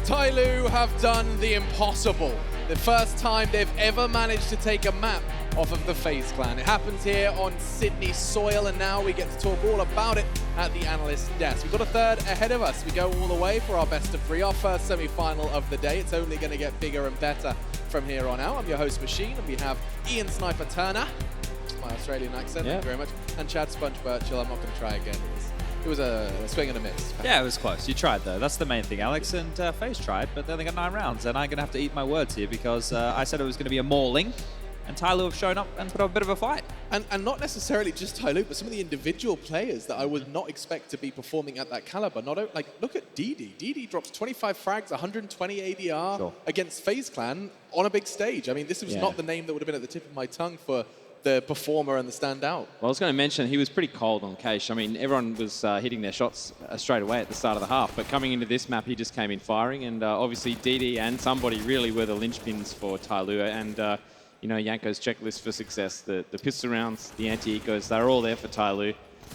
TyLoo have done the impossible. The first time they've ever managed to take a map off of the FaZe clan. It happens here on Sydney soil, and now we get to talk all about it at the analyst desk. We've got a third ahead of us. We go all the way for our best of three, our first semi-final of the day. It's only going to get bigger and better from here on out. I'm your host, Machine, and we have Ian Sniper Turner, my Australian accent, thank you very much, and Chad Sponge Birchall. I'm not going to try again. It was a swing and a miss. Yeah, it was close. You tried, though. That's the main thing, Alex. And FaZe tried, but they only got 9 rounds. And I'm going to have to eat my words here because I said it was going to be a mauling. And TyLoo have shown up and put up a bit of a fight. And not necessarily just TyLoo, but some of the individual players that I would not expect to be performing at that caliber. Like, look at DD. DD drops 25 frags, 120 ADR against FaZe Clan on a big stage. I mean, this was not the name that would have been at the tip of my tongue for the performer and the standout. Well, I was going to mention he was pretty cold on Cache. I mean, everyone was hitting their shots straight away at the start of the half, but coming into this map, he just came in firing, and obviously DD and somebody really were the linchpins for TyLoo, and you know, Yanko's checklist for success, the pistol rounds, the anti-ecos, they're all there for TyLoo.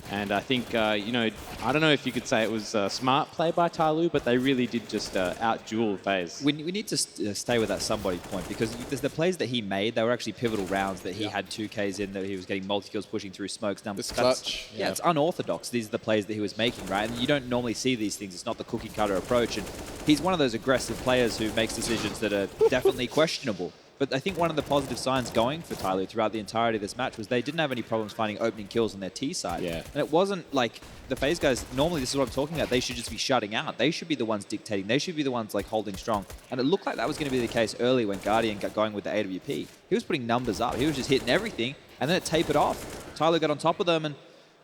And I think, you know, I don't know if you could say it was a smart play by TyLoo, but they really did just out-duel FaZe. We need to stay with that somebody point, because the plays that he made, they were actually pivotal rounds that he had 2Ks in, that he was getting multi-kills pushing through smokes. Now, this clutch. Yeah, it's unorthodox. These are the plays that he was making, right? And you don't normally see these things. It's not the cookie-cutter approach. And he's one of those aggressive players who makes decisions that are definitely questionable. But I think one of the positive signs going for TyLoo throughout the entirety of this match was they didn't have any problems finding opening kills on their T side. Yeah. And it wasn't like the FaZe guys, normally this is what I'm talking about, they should just be shutting out. They should be the ones dictating. They should be the ones like holding strong. And it looked like that was going to be the case early when Guardian got going with the AWP. He was putting numbers up. He was just hitting everything, and then it tapered off. TyLoo got on top of them, and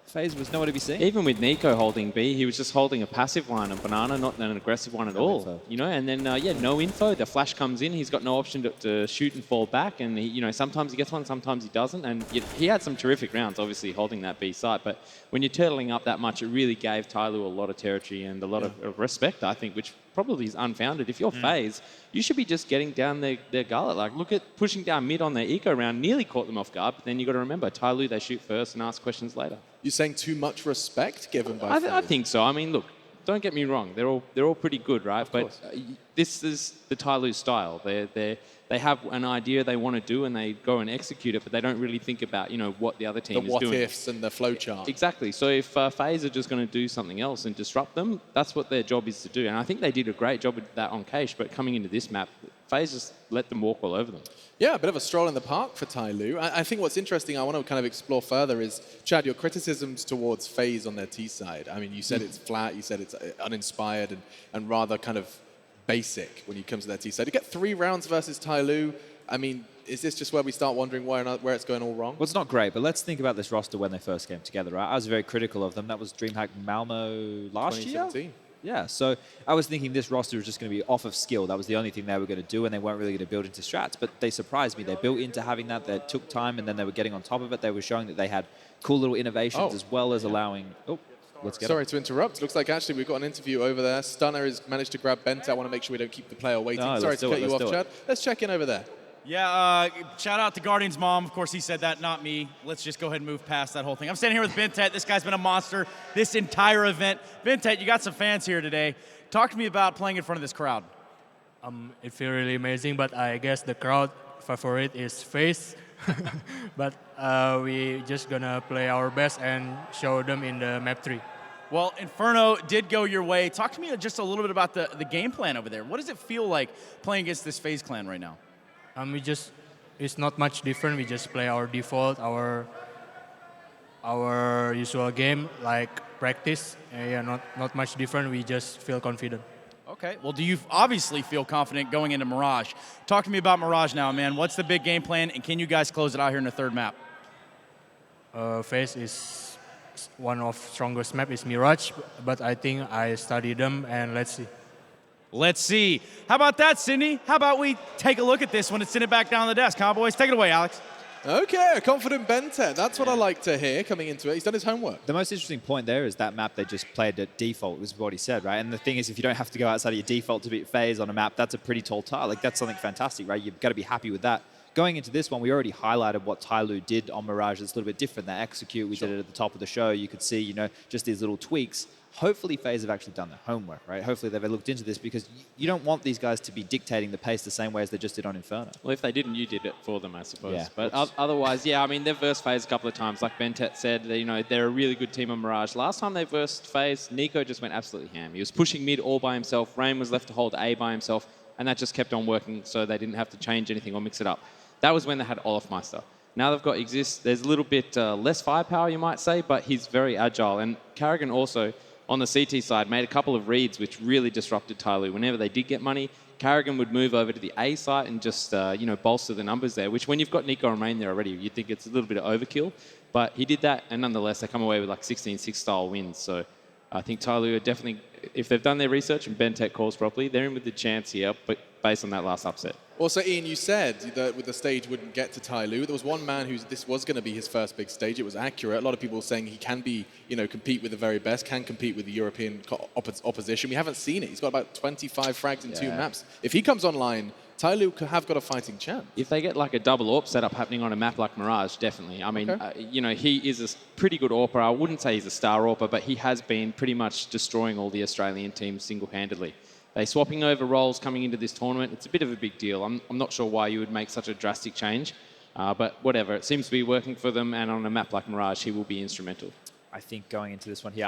FaZe was nowhere to be seen. Even with Nico holding B, he was just holding a passive one, a banana, not an aggressive one at all. You know, and then, yeah, no info. The flash comes in. He's got no option to shoot and fall back. And, he, you know, sometimes he gets one, sometimes he doesn't. And he had some terrific rounds, obviously, holding that B site. But when you're turtling up that much, it really gave TyLoo a lot of territory and a lot of respect, I think, which probably is unfounded. If you're FaZe, you should be just getting down their gullet. Like, look at pushing down mid on their eco round, nearly caught them off guard. But then you got to remember, TyLoo, they shoot first and ask questions later. You're saying too much respect given by FaZe? I think so. I mean, look, don't get me wrong. They're all pretty good, right? But this is the TyLoo style. They have an idea they want to do and they go and execute it, but they don't really think about, you know, what the other team is doing. The what-ifs and the flowchart. Exactly. So if FaZe are just going to do something else and disrupt them, that's what their job is to do. And I think they did a great job with that on Cache, but coming into this map, FaZe just let them walk all over them. Yeah, a bit of a stroll in the park for TyLoo. I think what's interesting, I want to kind of explore further is, Chad, your criticisms towards FaZe on their T side. I mean, you said it's flat, you said it's uninspired and rather kind of basic when you come to their T side. You get 3 rounds versus TyLoo. I mean, is this just where we start wondering where it's going all wrong? Well, it's not great, but let's think about this roster when they first came together, right? I was very critical of them. That was DreamHack Malmo last year? 2017. Yeah, so I was thinking this roster was just going to be off of skill. That was the only thing they were going to do, and they weren't really going to build into strats. But they surprised me. They built into having that. They took time, and then they were getting on top of it. They were showing that they had cool little innovations as well as allowing... Oh, let's get Sorry to interrupt. Looks like actually we've got an interview over there. Stunner has managed to grab Bent. I want to make sure we don't keep the player waiting. No, Sorry to cut you off, it. Chad. Let's check in over there. Yeah, shout out to Guardian's mom. Of course, he said that, not me. Let's just go ahead and move past that whole thing. I'm standing here with Bentet. This guy's been a monster this entire event. Bentet, you got some fans here today. Talk to me about playing in front of this crowd. It feels really amazing, but I guess the crowd favorite is FaZe. But we just gonna play our best and show them in the map 3. Well, Inferno did go your way. Talk to me just a little bit about the game plan over there. What does it feel like playing against this FaZe clan right now? It's not much different. We just play our default, our usual game, like practice. Yeah, not much different. We just feel confident. Okay. Well, do you obviously feel confident going into Mirage? Talk to me about Mirage now, man. What's the big game plan, and can you guys close it out here in the third map? FaZe is one of strongest map is Mirage, but I think I study them, and let's see. Let's see. How about that, Sydney? How about we take a look at this one and send it back down the desk, huh, boys? Take it away, Alex. Okay, a confident Bente. That's what I like to hear coming into it. He's done his homework. The most interesting point there is that map they just played at default, was what he said, right? And the thing is, if you don't have to go outside of your default to beat FaZe on a map, that's a pretty tall tile. Like, that's something fantastic, right? You've got to be happy with that. going into this one, we already highlighted what TyLoo did on Mirage. It's a little bit different. That execute, we did it at the top of the show. You could see, just these little tweaks. Hopefully FaZe have actually done their homework, right? Hopefully they've looked into this, because you don't want these guys to be dictating the pace the same way as they just did on Inferno. Well, if they didn't, you did it for them, I suppose. Yeah, but otherwise, yeah, I mean, they've versed FaZe a couple of times. Like Bentet said, they're a really good team on Mirage. Last time they versed FaZe, Nico just went absolutely ham. He was pushing mid all by himself. Rain was left to hold A by himself, and that just kept on working, so they didn't have to change anything or mix it up. That was when they had Olofmeister. Now they've got Exist. There's a little bit less firepower, you might say, but he's very agile. And Carrigan also, on the CT side, made a couple of reads which really disrupted TyLoo. Whenever they did get money, Carrigan would move over to the A site and just bolster the numbers there, which when you've got Nico and Rain there already, you'd think it's a little bit of overkill. But he did that, and nonetheless, they come away with like 16-6 style wins. So I think TyLoo are definitely, if they've done their research and Bentek calls properly, they're in with the chance here, but based on that last upset. Also, Ian, you said that the stage wouldn't get to TyLoo. There was one man who this was going to be his first big stage. It was accurate. A lot of people were saying he can be, compete with the very best, can compete with the European opposition. We haven't seen it. He's got about 25 frags in 2 maps. If he comes online, TyLoo have got a fighting chance. If they get like a double AWP setup happening on a map like Mirage, definitely. I mean, he is a pretty good AWPer. I wouldn't say he's a star AWPer, but he has been pretty much destroying all the Australian teams single-handedly. They're swapping over roles coming into this tournament. It's a bit of a big deal. I'm not sure why you would make such a drastic change, but whatever. It seems to be working for them, and on a map like Mirage, he will be instrumental. I think going into this one here,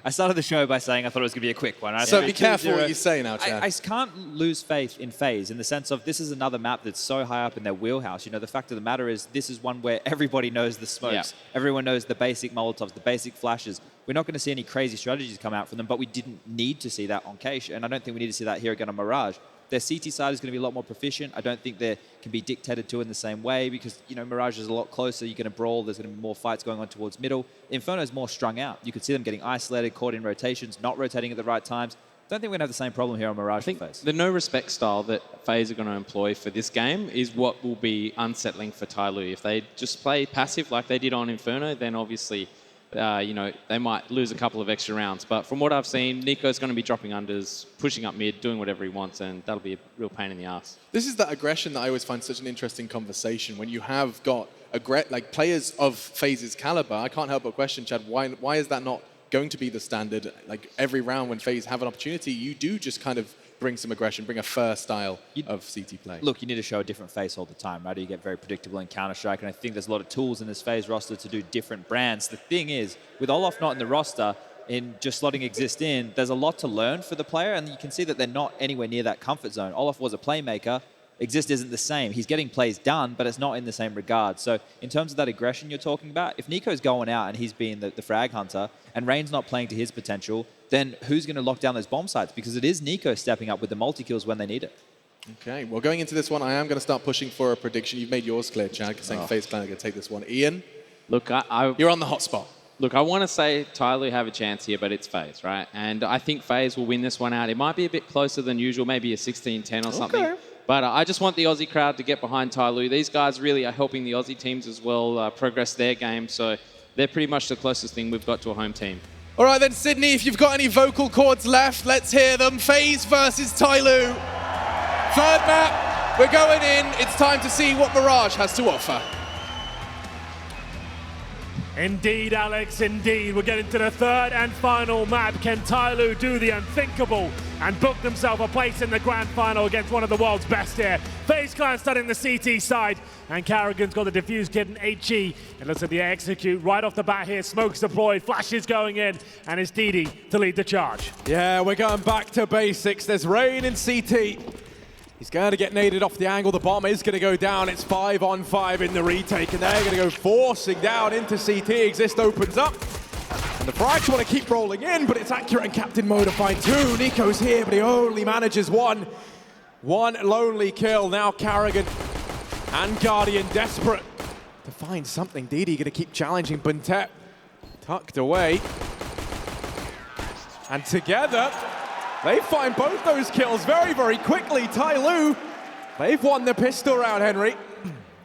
I started the show by saying I thought it was going to be a quick one. So be careful what you say now, Chad. I can't lose faith in FaZe in the sense of this is another map that's so high up in their wheelhouse. The fact of the matter is this is one where everybody knows the smokes. Yeah. Everyone knows the basic Molotovs, the basic flashes. We're not going to see any crazy strategies come out from them, but we didn't need to see that on Cache, and I don't think we need to see that here again on Mirage. Their CT side is going to be a lot more proficient. I don't think they can be dictated to in the same way because, Mirage is a lot closer. You're going to brawl. There's going to be more fights going on towards middle. Inferno is more strung out. You could see them getting isolated, caught in rotations, not rotating at the right times. Don't think we're going to have the same problem here on Mirage. I think the no-respect style that FaZe are going to employ for this game is what will be unsettling for TyLoo. If they just play passive like they did on Inferno, then obviously... they might lose a couple of extra rounds. But from what I've seen, Nico's going to be dropping unders, pushing up mid, doing whatever he wants, and that'll be a real pain in the ass. This is that aggression that I always find such an interesting conversation. When you have got players of FaZe's caliber, I can't help but question, Chad, why is that not going to be the standard? Like every round when FaZe have an opportunity, you do just kind of bring some aggression, bring a fair style of CT play. Look, you need to show a different face all the time, right? You get very predictable in Counter-Strike, and I think there's a lot of tools in this FaZe roster to do different brands. The thing is, with Olof not in the roster, in just slotting Exist in, there's a lot to learn for the player, and you can see that they're not anywhere near that comfort zone. Olof was a playmaker. Exist isn't the same. He's getting plays done, but it's not in the same regard. So in terms of that aggression you're talking about, if Nico's going out and he's being the frag hunter, and Rain's not playing to his potential, then who's going to lock down those bomb sites? Because it is Nico stepping up with the multi-kills when they need it. Okay, well, going into this one, I am going to start pushing for a prediction. You've made yours clear, Chad, saying FaZe Clan are going to take this one. Ian? Look, you're on the hot spot. Look, I want to say TyLoo have a chance here, but it's FaZe, right? And I think FaZe will win this one out. It might be a bit closer than usual, maybe a 16-10 or something. But I just want the Aussie crowd to get behind TyLoo. These guys really are helping the Aussie teams as well progress their game. So they're pretty much the closest thing we've got to a home team. All right then, Sydney, if you've got any vocal cords left, let's hear them. FaZe versus TyLoo. Third map, we're going in. It's time to see what Mirage has to offer. Indeed, Alex, indeed. We're getting to the third and final map. Can TyLoo do the unthinkable and book themselves a place in the grand final against one of the world's best here? FaZe Clan starting the CT side, and Carrigan's got the defuse kit and HE. It looks like the execute right off the bat here. Smokes deployed, flashes going in, and it's Didi to lead the charge. Yeah, we're going back to basics. There's Rain in CT. He's going to get naded off the angle. The bomb is going to go down. It's 5-on-5 in the retake, and they're going to go forcing down into CT. Exist opens up, and the Frags want to keep rolling in, but it's accurate and captain mode to find two. Nico's here, but he only manages one. One lonely kill. Now Carrigan and Guardian desperate to find something. Didi going to keep challenging. Buntet tucked away, and together they find both those kills very, very quickly. TyLoo, they've won the pistol round, Henry.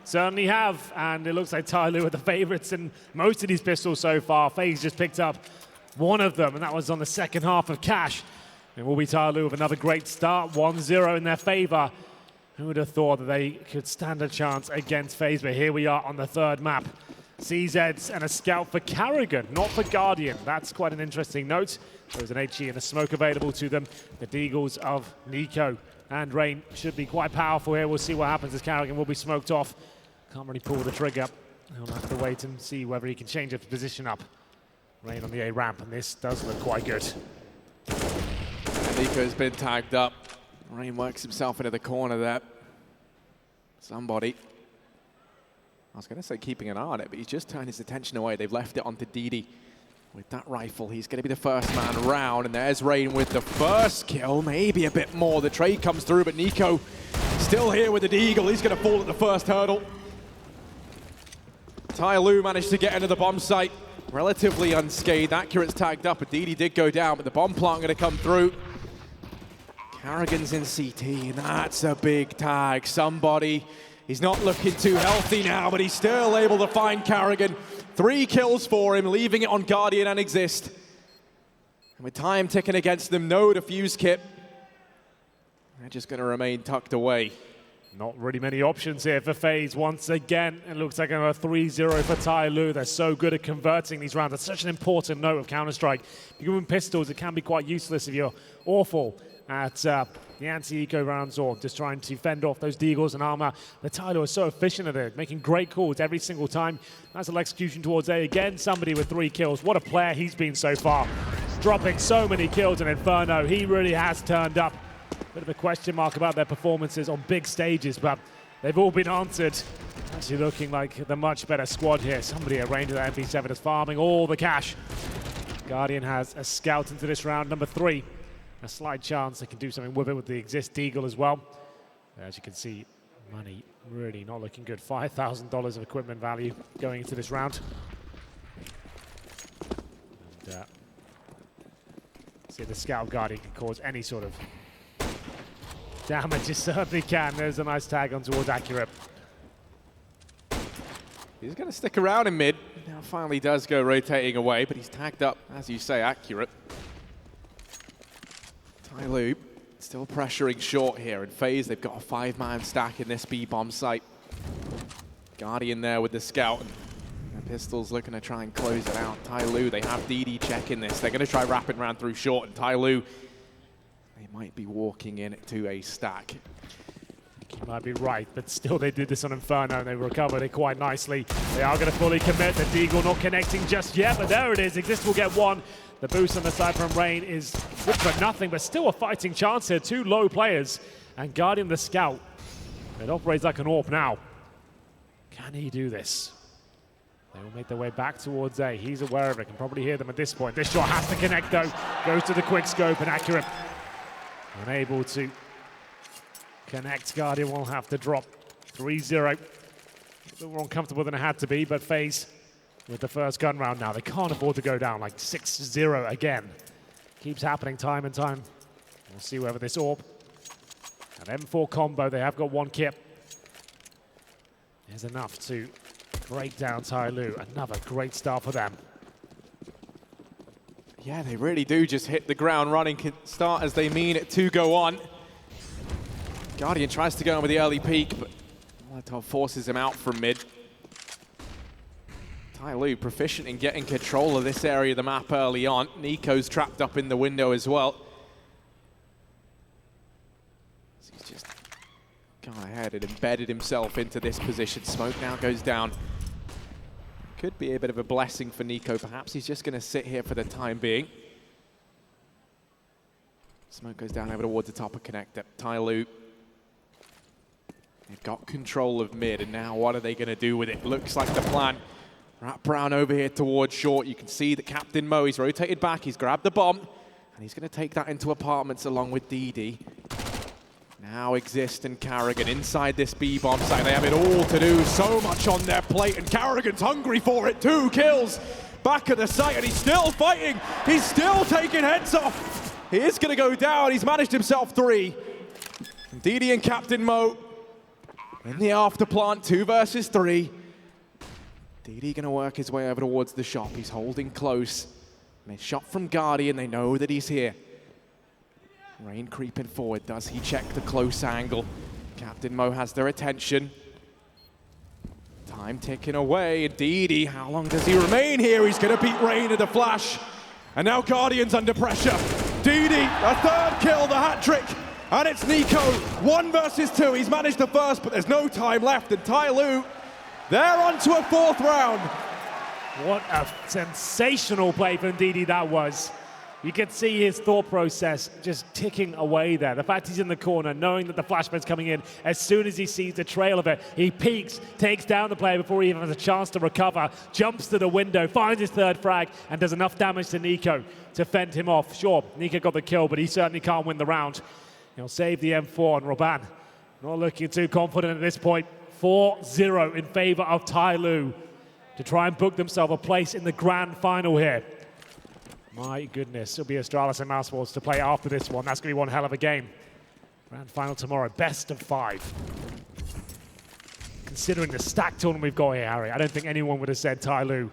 Certainly have, and it looks like TyLoo are the favorites in most of these pistols so far. FaZe just picked up one of them, and that was on the second half of Cash. It will be TyLoo with another great start, 1-0 in their favor. Who would have thought that they could stand a chance against FaZe? But here we are on the third map. CZs and a scout for Carrigan, not for Guardian. That's quite an interesting note. There's an HE and a smoke available to them. The Deagles of Nico and Rain should be quite powerful here. We'll see what happens as Carrigan will be smoked off. Can't really pull the trigger. He'll have to wait and see whether he can change his position up. Rain on the A ramp, and this does look quite good. Nico's been tagged up. Rain works himself into the corner there. Somebody, I was going to say keeping an eye on it, but he's just turned his attention away. They've left it onto Didi. With that rifle, he's going to be the first man round, and there's Rain with the first kill, maybe a bit more. The trade comes through, but Nico still here with the Deagle. He's going to fall at the first hurdle. TyLoo managed to get into the bomb site relatively unscathed. Accurate's tagged up, but Didi did go down, but the bomb plant going to come through. Carrigan's in CT, and that's a big tag. Somebody, he's not looking too healthy now, but he's still able to find Carrigan. 3 kills for him, leaving it on Guardian and Exist. And with time ticking against them, no defuse kit. They're just going to remain tucked away. Not really many options here for FaZe. Once again, it looks like a 3-0 for TyLoo. They're so good at converting these rounds. That's such an important note of Counter-Strike. Given pistols, it can be quite useless if you're awful at the anti-eco rounds or just trying to fend off those Deagles and armor. But TyLoo is so efficient at it, making great calls every single time. Nice little execution towards A. Again, somebody with 3 kills. What a player he's been so far. Dropping so many kills in Inferno. He really has turned up. Bit of a question mark about their performances on big stages, but they've all been answered. Actually looking like the much better squad here. Somebody at range of that MP7 is farming all the cash. Guardian has a scout into this round, number 3. A slight chance they can do something with it with the Exist Deagle as well. As you can see, money really not looking good. $5,000 of equipment value going into this round. And see, the Scout Guardian can cause any sort of damage. It certainly can. There's a nice tag on towards Accurate. He's going to stick around in mid. Now finally does go rotating away, but he's tagged up, as you say, Accurate. TyLoo still pressuring short here. In FaZe, they've got a 5-man stack in this B-bomb site. Guardian there with the scout. And Pistols looking to try and close it out. TyLoo, they have DD checking this. They're going to try rapid round through short, and TyLoo, they might be walking in to a stack. You might be right, but still they did this on Inferno and they recovered it quite nicely. They are going to fully commit. The Deagle not connecting just yet, but there it is. Exist will get 1. The boost on the side from Rain is good for nothing, but still a fighting chance here. 2 low players, and Guardian the Scout. It operates like an AWP now. Can he do this? They will make their way back towards A. He's aware of it, can probably hear them at this point. This shot has to connect though. Goes to the quick scope and Accurate. Unable to connect. Guardian will have to drop 3-0. A little more uncomfortable than it had to be, but FaZe with the first gun round now. They can't afford to go down, like 6-0 again. Keeps happening time and time. We'll see whether this AWP, an M4 combo, they have got 1 kit, is enough to break down TyLoo. Another great start for them. Yeah, they really do just hit the ground running, can start as they mean it to go on. Guardian tries to go in with the early peek, but Molotov forces him out from mid. TyLoo proficient in getting control of this area of the map early on. Nico's trapped up in the window as well. So he's just gone ahead and embedded himself into this position. Smoke now goes down. Could be a bit of a blessing for Nico. Perhaps he's just going to sit here for the time being. Smoke goes down over towards the top of connector. TyLoo, they've got control of mid, and now what are they going to do with it? Looks like the plan. Wrap Brown over here towards short. You can see that Captain Mo, he's rotated back, he's grabbed the bomb, and he's going to take that into apartments along with DD. Now Exist and Carrigan inside this B-bomb site. They have it all to do, so much on their plate, and Carrigan's hungry for it. 2 kills back at the site, and he's still fighting. He's still taking heads off. He is going to go down. He's managed himself 3. DD and Captain Mo in the afterplant, 2 versus 3. DD going to work his way over towards the shop. He's holding close. And a shot from Guardian. They know that he's here. Rain creeping forward. Does he check the close angle? Captain Mo has their attention. Time ticking away. Didi, how long does he remain here? He's going to beat Rain at the flash. And now Guardian's under pressure. Didi, a third kill, the hat trick. And it's Nico, 1 versus 2. He's managed the first, but there's no time left. And TyLoo, they're on to a 4th round. What a sensational play from Didi that was. You can see his thought process just ticking away there. The fact he's in the corner, knowing that the flashbank's coming in, as soon as he sees the trail of it, he peeks, takes down the player before he even has a chance to recover, jumps to the window, finds his 3rd frag, and does enough damage to Nico to fend him off. Sure, Nico got the kill, but he certainly can't win the round. He'll save the M4, and Roban not looking too confident at this point. 4-0 in favor of TyLoo to try and book themselves a place in the grand final here. My goodness, it'll be Astralis and Mousesports to play after this one. That's going to be one hell of a game. Grand final tomorrow, best of 5. Considering the stacked tournament we've got here, Harry, I don't think anyone would have said TyLoo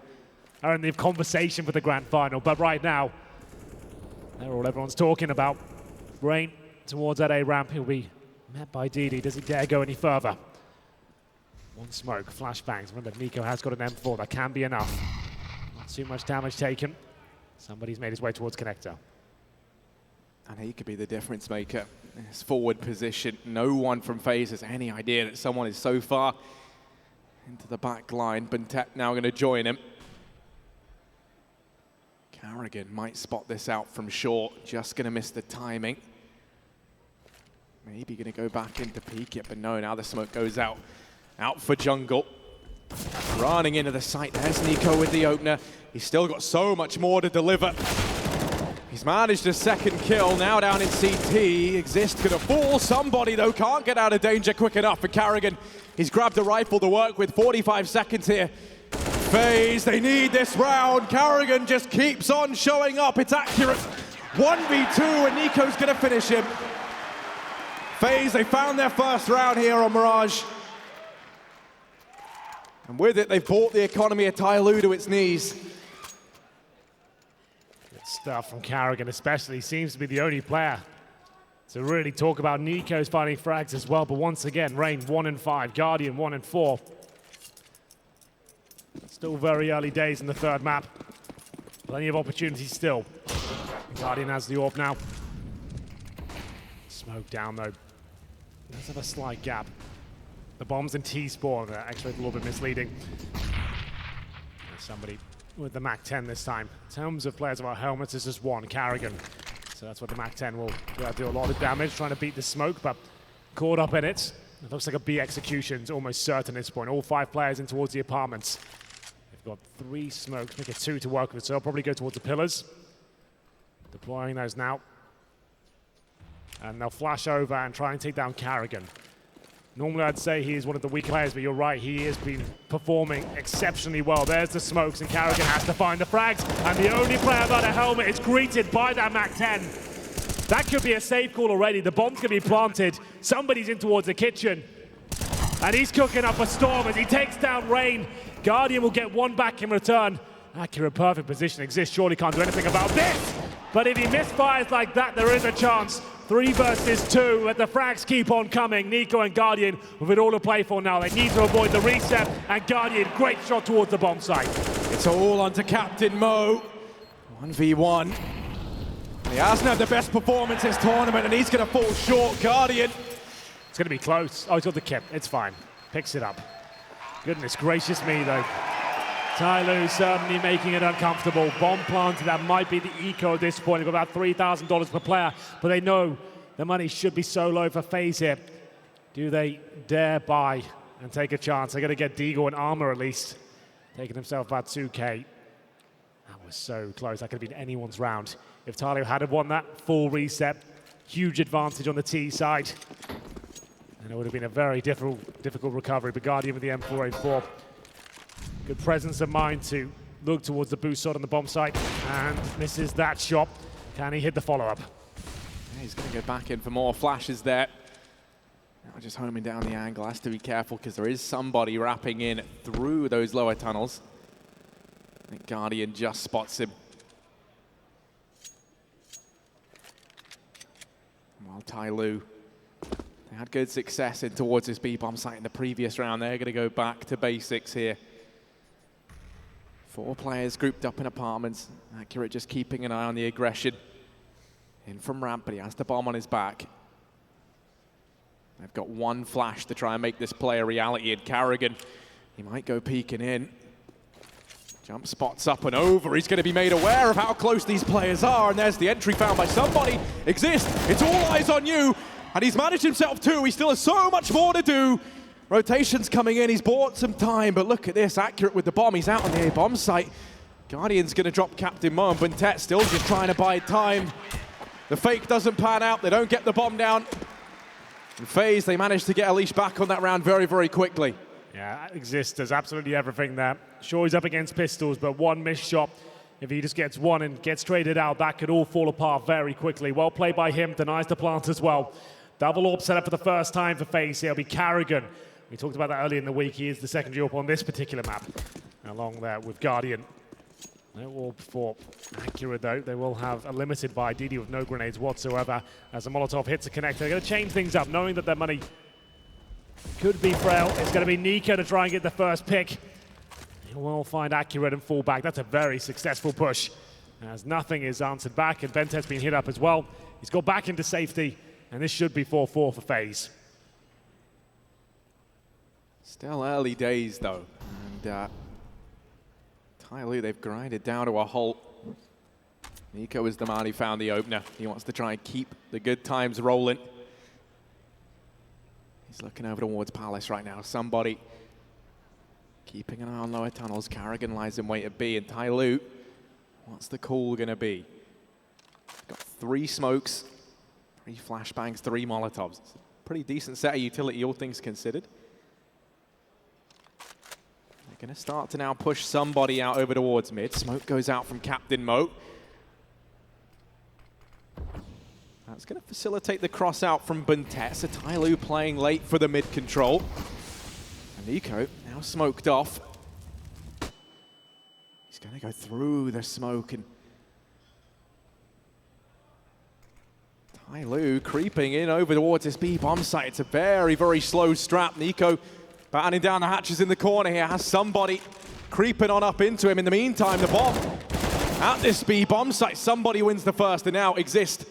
are in the conversation for the grand final. But right now, they're all everyone's talking about. Rain towards that A ramp. He'll be met by Didi. Does he dare go any further? 1 smoke, flashbangs. Remember, Nico has got an M4. That can be enough. Not too much damage taken. Somebody's made his way towards connector. And he could be the difference maker. His forward position. No one from FaZe has any idea that someone is so far into the back line. Bentet now going to join him. Carrigan might spot this out from short. Just going to miss the timing. Maybe going to go back in to peek it, but no, now the smoke goes out. Out for jungle. Running into the site. There's Nico with the opener. He's still got so much more to deliver. He's managed a 2nd kill, now down in CT. Exist gonna fall. Somebody, though, can't get out of danger quick enough for Carrigan. He's grabbed a rifle to work with. 45 seconds here. FaZe, they need this round. Carrigan just keeps on showing up. It's accurate. 1v2, and Nico's gonna finish him. FaZe, they found their 1st round here on Mirage. And with it, they've brought the economy of TyLoo to its knees. Good stuff from Carrigan, especially. Seems to be the only player to really talk about. Nico's finding frags as well, but once again, Rain 1 and 5, Guardian 1 and 4. Still very early days in the 3rd map. Plenty of opportunities still. Guardian has the AWP now. Smoke down though. Does have a slight gap. The bomb's in T-spawn, actually a little bit misleading. There's somebody with the MAC-10 this time. In terms of players without helmets, this is 1, Carrigan. So that's what the MAC-10 will do a lot of damage, trying to beat the smoke, but caught up in it. It looks like a B execution's almost certain at this point. All 5 players in towards the apartments. They've got 3 smokes, make it 2 to work with, so they'll probably go towards the pillars. Deploying those now. And they'll flash over and try and take down Carrigan. Normally I'd say he is one of the weaker players, but you're right, he has been performing exceptionally well. There's the smokes, and Carrigan has to find the frags, and the only player without a helmet is greeted by that MAC-10. That could be a safe call already. The bomb's gonna be planted. Somebody's in towards the kitchen, and he's cooking up a storm as he takes down Rain. Guardian will get 1 back in return. Accurate, perfect position exists. Surely can't do anything about this. But if he misfires like that, there is a chance. 3 versus 2, but the frags keep on coming. Nico and Guardian with it all to play for now. They need to avoid the reset, and Guardian, great shot towards the bomb site. It's all onto Captain Mo. 1v1. He hasn't had the best performance this tournament, and he's going to fall short. Guardian. It's going to be close. Oh, he's got the kip. It's fine. Picks it up. Goodness gracious me, though. TyLoo certainly making it uncomfortable. Bomb planted, that might be the eco at this point. They've got about $3,000 per player, but they know the money should be so low for FaZe here. Do they dare buy and take a chance? They're going to get Deagle and armor at least. Taking himself about 2K. That was so close. That could have been anyone's round. If TyLoo had won that full reset, huge advantage on the T side. And it would have been a very difficult recovery. But Guardian with the M4A4. Good presence of mind to look towards the boost shot on the bomb site, and misses that shot. Can he hit the follow-up? Yeah, he's going to go back in for more flashes there. Now just homing down the angle. Has to be careful because there is somebody wrapping in through those lower tunnels. I think Guardian just spots him. While TyLoo, had good success in towards this B-bomb site in the previous round. They're going to go back to basics here. 4 players grouped up in apartments. Accurate just keeping an eye on the aggression. In from ramp, but he has the bomb on his back. They've got one flash to try and make this play a reality, and Carrigan, he might go peeking in. Jump spots up and over. He's going to be made aware of how close these players are, and there's the entry found by somebody. Exist, it's all eyes on you, and he's managed himself too. He still has so much more to do. Rotations coming in, he's bought some time, but look at this, Accurate with the bomb. He's out on the A-bomb site. Guardian's going to drop Captain Mo, and Buntet still just trying to buy time. The fake doesn't pan out, they don't get the bomb down. And FaZe, they managed to get Alish back on that round very, very quickly. Yeah, Exist does absolutely everything there. Sure, he's up against pistols, but one missed shot. If he just gets one and gets traded out, that could all fall apart very quickly. Well played by him, denies the plant as well. Double AWP set up for the first time for FaZe. It'll be Carrigan. We talked about that earlier in the week. He is the secondary AWP on this particular map. Along there with Guardian. No AWP for Accurate though. They will have a limited buy. DD with no grenades whatsoever. As a Molotov hits a connector, they're going to change things up, knowing that their money could be frail. It's going to be Nico to try and get the first pick. He will find Accurate and fall back. That's a very successful push, as nothing is answered back, and Bentet's been hit up as well. He's got back into safety, and this should be 4-4 for FaZe. Still early days though, and TyLoo, they've grinded down to a halt. Nico is the man who found the opener. He wants to try and keep the good times rolling. He's looking over towards Palace right now. Somebody keeping an eye on lower tunnels. Carrigan lies in wait at B, and TyLoo, what's the call going to be? Got 3 smokes, 3 flashbangs, 3 Molotovs. It's a pretty decent set of utility, all things considered. They're going to start to now push somebody out over towards mid. Smoke goes out from Captain Mo. That's going to facilitate the cross out from Buntet. So TyLoo playing late for the mid control. And Nico now smoked off. He's going to go through the smoke, and TyLoo creeping in over towards this B-bomb site. It's a very, very slow strap. Nico battening down the hatches in the corner here, has somebody creeping on up into him. In the meantime, the bomb at this B-bomb site. Somebody wins the first, and now Exist,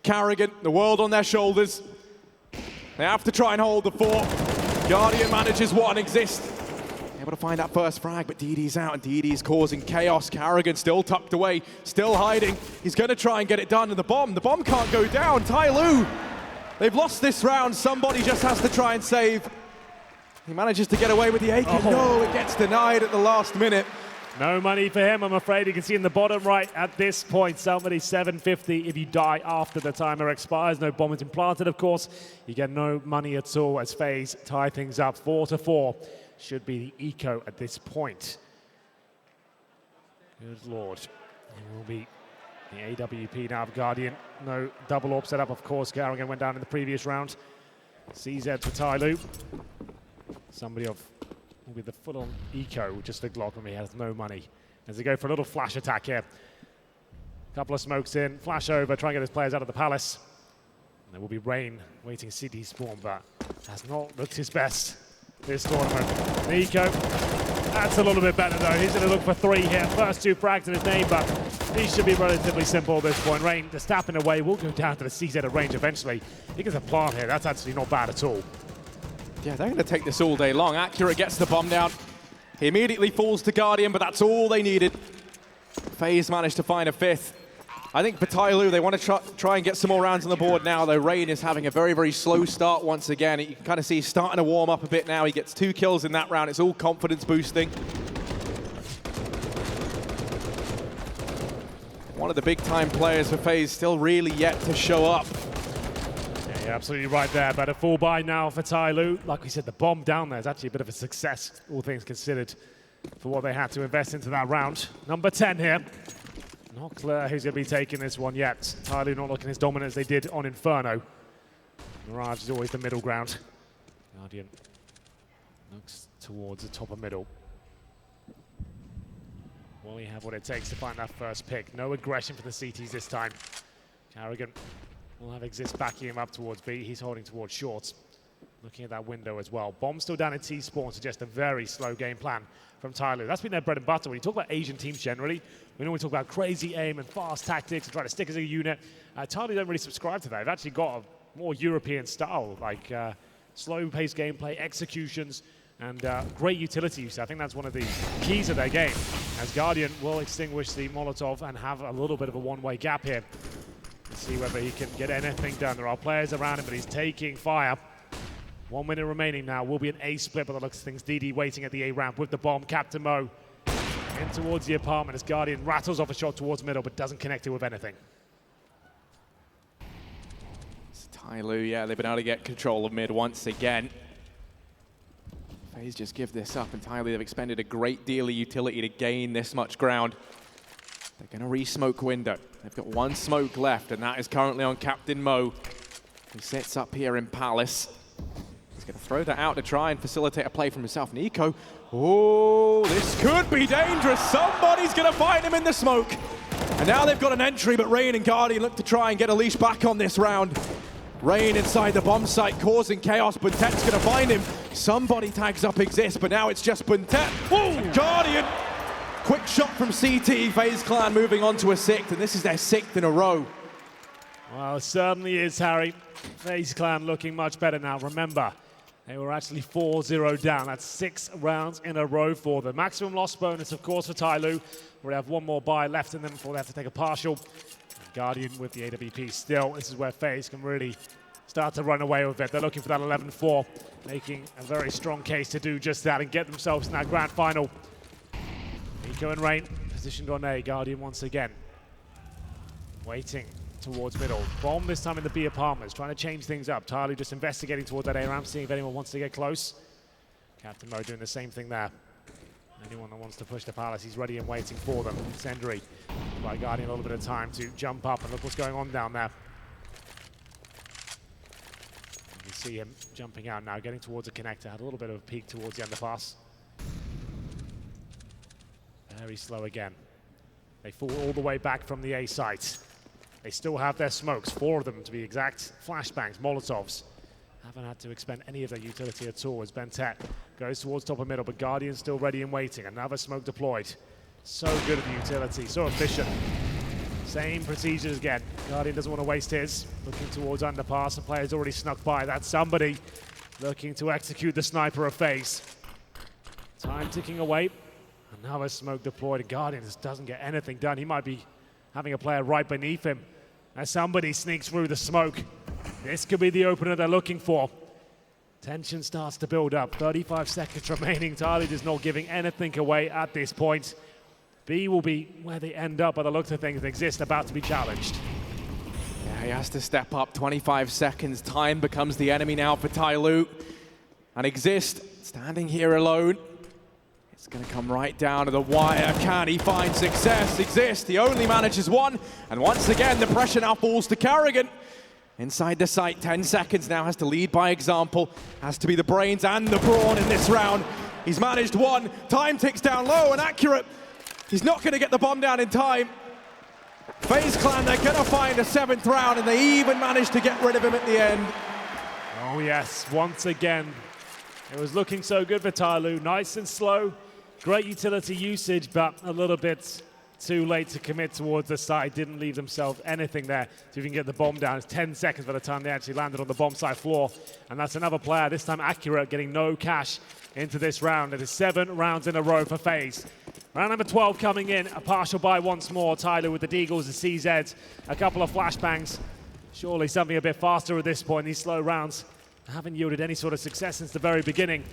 Carrigan, the world on their shoulders. They have to try and hold the fort. Guardian manages one. Exist able to find that first frag, but DD's out, and DD's causing chaos. Carrigan still tucked away, still hiding. He's going to try and get it done, and the bomb can't go down. TyLoo, they've lost this round. Somebody just has to try and save. He manages to get away with the AK. No, it gets denied at the last minute. No money for him, I'm afraid. You can see in the bottom right at this point, somebody 750 if you die after the timer expires. No bomb is implanted, of course. You get no money at all as FaZe tie things up 4-4. Should be the eco at this point. Good lord. It will be the AWP now of Guardian. No double AWP set up, of course. Carrigan went down in the previous round. CZ for TyLoo. Somebody of will be the full-on eco, just a Glock, and he has no money. As they go for a little flash attack here. Couple of smokes in, flash over, try and get his players out of the palace. And there will be Rain waiting CD spawn, but has not looked his best this tournament. Nico, that's a little bit better though. He's going to look for 3 here. First 2 frags in his name, but these should be relatively simple at this point. Rain just tapping away, will go down to the CZ range eventually. He gets a plant here, that's actually not bad at all. Yeah, they're going to take this all day long. Accurate gets the bomb down. He immediately falls to Guardian, but that's all they needed. FaZe managed to find a 5th. I think for TyLoo, they want to try and get some more rounds on the board now, though Rain is having a very, very slow start once again. You can kind of see he's starting to warm up a bit now. He gets 2 kills in that round. It's all confidence boosting. One of the big-time players for FaZe still really yet to show up. Yeah, you're absolutely right there, but a full buy now for TyLoo. Like we said, the bomb down there is actually a bit of a success, all things considered, for what they had to invest into that round. Number 10 here. Not clear who's going to be taking this one yet. TyLoo not looking as dominant as they did on Inferno. Mirage is always the middle ground. Guardian looks towards the top of middle. Will he have what it takes to find that first pick? No aggression for the CTs this time. Carrigan will have Exist backing him up towards B. He's holding towards shorts. looking at that window as well. Bomb still down in T-spawn, so just a very slow game plan from TyLoo. That's been their bread and butter. When you talk about Asian teams generally, we normally talk about crazy aim and fast tactics and try to stick as a unit. TyLoo don't really subscribe to that. They've actually got a more European style, like slow-paced gameplay, executions, and great utility use. I think that's one of the keys of their game, as Guardian will extinguish the Molotov and have a little bit of a one-way gap here. Let's see whether he can get anything done. There are players around him, but he's taking fire. 1 minute remaining now. Will be an A split by the looks of things. DD waiting at the A ramp with the bomb. Captain Mo in towards the apartment as Guardian rattles off a shot towards middle, but doesn't connect it with anything. It's TyLoo, yeah, they've been able to get control of mid once again. FaZe just give this up, and TyLoo, they've expended a great deal of utility to gain this much ground. They're going to re-smoke window. They've got one smoke left, and that is currently on Captain Mo, who sits up here in Palace. He's going to throw that out to try and facilitate a play from himself. Nico, oh, this could be dangerous. Somebody's going to find him in the smoke. And now they've got an entry, but Rain and Guardian look to try and get a leash back on this round. Rain inside the bomb site, causing chaos. Buntet's going to find him. Somebody tags up Exist, but now it's just Buntet. Oh, Guardian. Quick shot from CT. FaZe Clan moving on to a 6th, and this is their 6th in a row. Well, it certainly is, Harry. FaZe Clan looking much better now. Remember, they were actually 4-0 down. That's 6 rounds in a row for them. Maximum loss bonus, of course, for TyLoo, where they have one more buy left in them before they have to take a partial. Guardian with the AWP still. This is where FaZe can really start to run away with it. They're looking for that 11-4, making a very strong case to do just that and get themselves in that grand final. Nico and Rain positioned on A. Guardian once again waiting towards middle. Bomb this time in the B apartments, trying to change things up. TyLoo just investigating towards that A ramp, seeing if anyone wants to get close. Captain Mo doing the same thing there. Anyone that wants to push the Palace, he's ready and waiting for them. Sendry by Guardian a little bit of time to jump up, and look what's going on down there. You see him jumping out now, getting towards a connector. Had a little bit of a peek towards the underpass. Very slow again. They fall all the way back from the A site. They still have their smokes, 4 of them to be exact. Flashbangs, Molotovs. Haven't had to expend any of their utility at all as Buntet goes towards top of middle, but Guardian still ready and waiting. Another smoke deployed. So good at the utility, so efficient. Same procedures again. Guardian doesn't want to waste his. Looking towards underpass, the player's already snuck by. That's somebody looking to execute the sniper of FaZe. Time ticking away. Another smoke deployed, and Guardian just doesn't get anything done. He might be having a player right beneath him as somebody sneaks through the smoke. This could be the opener they're looking for. Tension starts to build up. 35 seconds remaining. TyLoo is not giving anything away at this point. B will be where they end up by the looks of things. Exist about to be challenged. Yeah, he has to step up. 25 seconds. Time becomes the enemy now for TyLoo. And Exist standing here alone. It's going to come right down to the wire. Can he find success? Exist. He only manages 1. And once again, the pressure now falls to Carrigan. Inside the site, 10 seconds now, has to lead by example. Has to be the brains and the brawn in this round. He's managed 1. Time ticks down low and accurate. He's not going to get the bomb down in time. FaZe Clan, they're going to find a 7th round, and they even managed to get rid of him at the end. Oh yes, once again. It was looking so good for TyLoo. Nice and slow. Great utility usage, but a little bit too late to commit towards the side. Didn't leave themselves anything there to even get the bomb down. It's 10 seconds by the time they actually landed on the bomb site floor. And that's another player, this time accurate, getting no cash into this round. It is 7 rounds in a row for FaZe. Round number 12 coming in. A partial buy once more. TyLoo with the Deagles, the CZs, a couple of flashbangs. Surely something a bit faster at this point. These slow rounds haven't yielded any sort of success since the very beginning.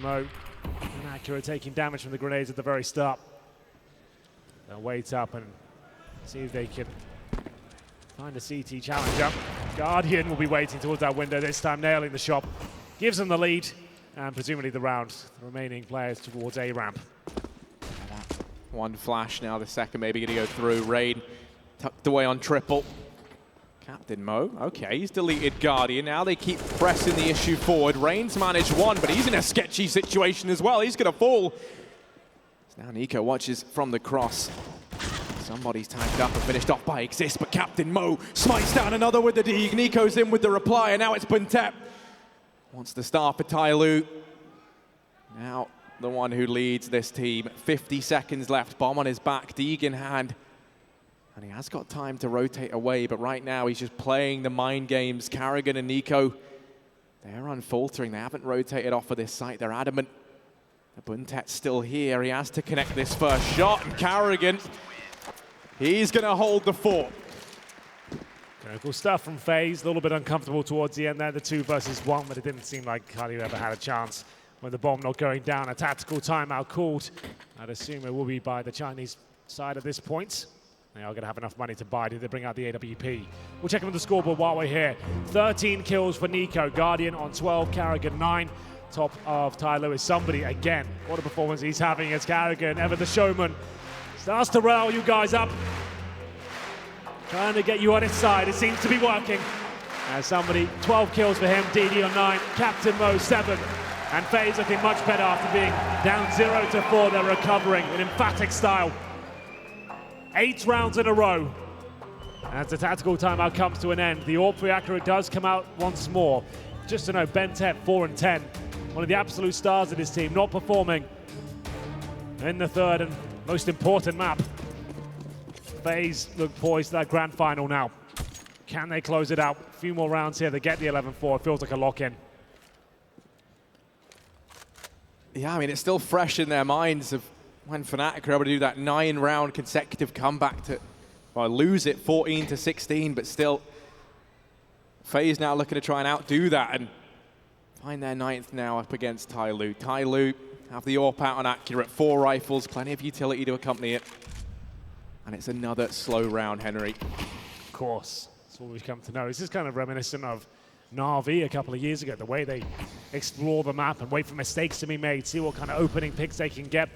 Mo inaccurate, taking damage from the grenades at the very start. They'll wait up and see if they can find a CT challenger. Guardian will be waiting towards that window, this time nailing the shot. Gives them the lead, and presumably the round. The remaining players towards A ramp. 1 flash now, the second maybe going to go through. Rain tucked away on triple. Captain Mo, okay, he's deleted Guardian. Now they keep pressing the issue forward. Rain's managed 1, but he's in a sketchy situation as well. He's going to fall. So now Nico watches from the cross. Somebody's tagged up and finished off by Exist, but Captain Mo smites down another with the Deeg. Nico's in with the reply, and now it's Buntep. Wants the start for TyLoo. Now the one who leads this team. 50 seconds left, bomb on his back, Deeg in hand. And he has got time to rotate away, but right now he's just playing the mind games. Carrigan and Nico, they're unfaltering. They haven't rotated off of this site. They're adamant. The Buntet's still here. He has to connect this first shot, and Carrigan, he's going to hold the fort. Cool stuff from FaZe. A little bit uncomfortable towards the end there, the 2 versus 1, but it didn't seem like TyLoo ever had a chance with the bomb not going down. A tactical timeout called. I'd assume it will be by the Chinese side at this point. They are going to have enough money to buy. Did they bring out the AWP? We'll check on the scoreboard while we're here. 13 kills for Nico. Guardian on 12, Carrigan 9. Top of TyLoo is somebody again. What a performance he's having as Carrigan, ever the showman. Starts to rile you guys up. Trying to get you on his side. It seems to be working. As somebody, 12 kills for him. DD on 9. Captain Mo 7. And FaZe looking much better after being down 0-4. They're recovering in emphatic style. 8 rounds in a row. As the tactical timeout comes to an end, the AWP reactor does come out once more. Just to know, Buntep 4-10. One of the absolute stars of this team, not performing in the third and most important map. FaZe look poised for that grand final now. Can they close it out? A few more rounds here. They get the 11-4. It feels like a lock-in. Yeah, I mean, it's still fresh in their minds of when Fnatic are able to do that 9-round consecutive comeback to lose it 14-16, but still FaZe now looking to try and outdo that and find their 9th now up against TyLoo. TyLoo have the AWP out on accurate, 4 rifles, plenty of utility to accompany it. And it's another slow round, Henry. Of course, that's what we've come to know. This is kind of reminiscent of Na'Vi a couple of years ago, the way they explore the map and wait for mistakes to be made, see what kind of opening picks they can get.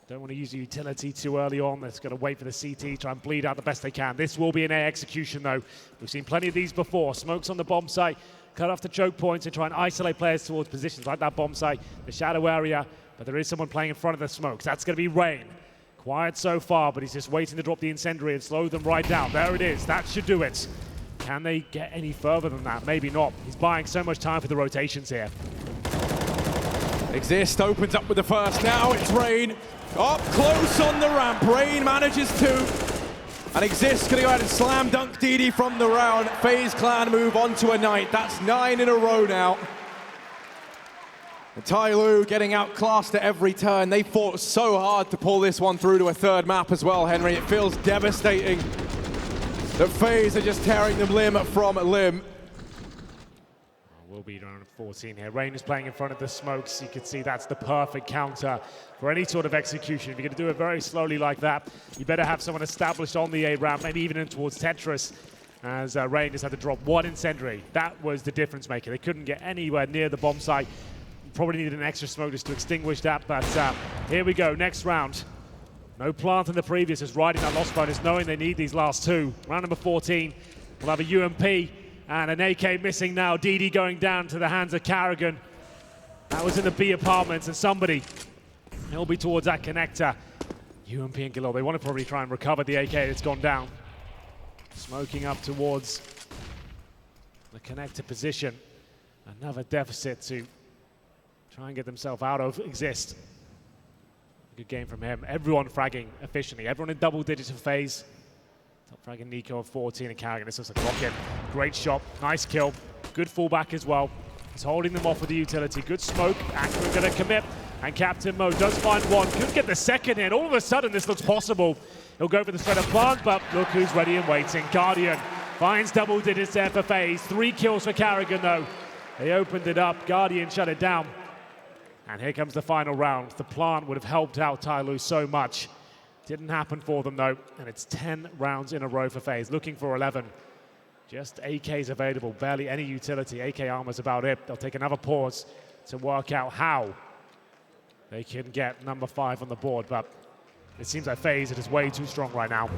Don't want to use the utility too early on. That's going to wait for the CT, try and bleed out the best they can. This will be an A execution, though. We've seen plenty of these before. Smokes on the bomb site, cut off the choke points and try and isolate players towards positions like that bomb site, the shadow area. But there is someone playing in front of the smokes. That's going to be Rain. Quiet so far, but he's just waiting to drop the incendiary and slow them right down. There it is. That should do it. Can they get any further than that? Maybe not. He's buying so much time for the rotations here. Exist opens up with the first. Now it's Rain. Up close on the ramp. Rain manages to. And Exist going to go ahead and slam dunk DD from the round. FaZe Clan move on to a 9th. That's 9 in a row now. And TyLoo getting outclassed at every turn. They fought so hard to pull this one through to a 3rd map as well, Henry. It feels devastating that FaZe are just tearing them limb from limb. Will be round 14 here. Rain is playing in front of the smokes. You can see that's the perfect counter for any sort of execution. If you're going to do it very slowly like that, you better have someone established on the A ramp, maybe even in towards Tetris, as Rain just had to drop 1 incendiary. That was the difference maker. They couldn't get anywhere near the bomb site. Probably needed an extra smoke just to extinguish that, but here we go, next round. No plant in the previous, just riding that loss bonus, knowing they need these last 2. Round number 14, we'll have a UMP and an AK missing now. DD going down to the hands of Carrigan. That was in the B apartments, and somebody, he'll be towards that connector. UMP and Galil, they want to probably try and recover the AK that's gone down. Smoking up towards the connector position. Another deficit to try and get themselves out of Exist. Good game from him. Everyone fragging efficiently. Everyone in double digits for FaZe. Top fragging Nico of 14 and Carrigan. This looks like a lock-in. Great shot. Nice kill. Good fallback as well. He's holding them off with the utility. Good smoke. Accurate going to commit. And Captain Mo does find one. Could get the second in. All of a sudden, this looks possible. He'll go for the threat of plant, but look who's ready and waiting. Guardian finds double digits there for FaZe. 3 kills for Carrigan, though. They opened it up. Guardian shut it down. And here comes the final round. The plant would have helped out TyLoo so much. Didn't happen for them, though. And it's 10 rounds in a row for FaZe. Looking for 11. Just AKs available. Barely any utility. AK armor's about it. They'll take another pause to work out how they can get number 5 on the board. But it seems like FaZe are just way too strong right now.